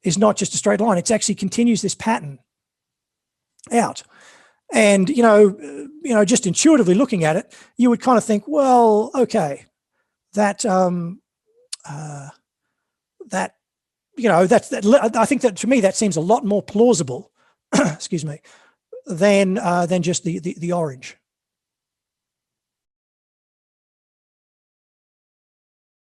is not just a straight line; it actually continues this pattern out. And just intuitively looking at it, you would kind of think, well, okay, I think that to me that seems a lot more plausible, excuse me, than just the orange.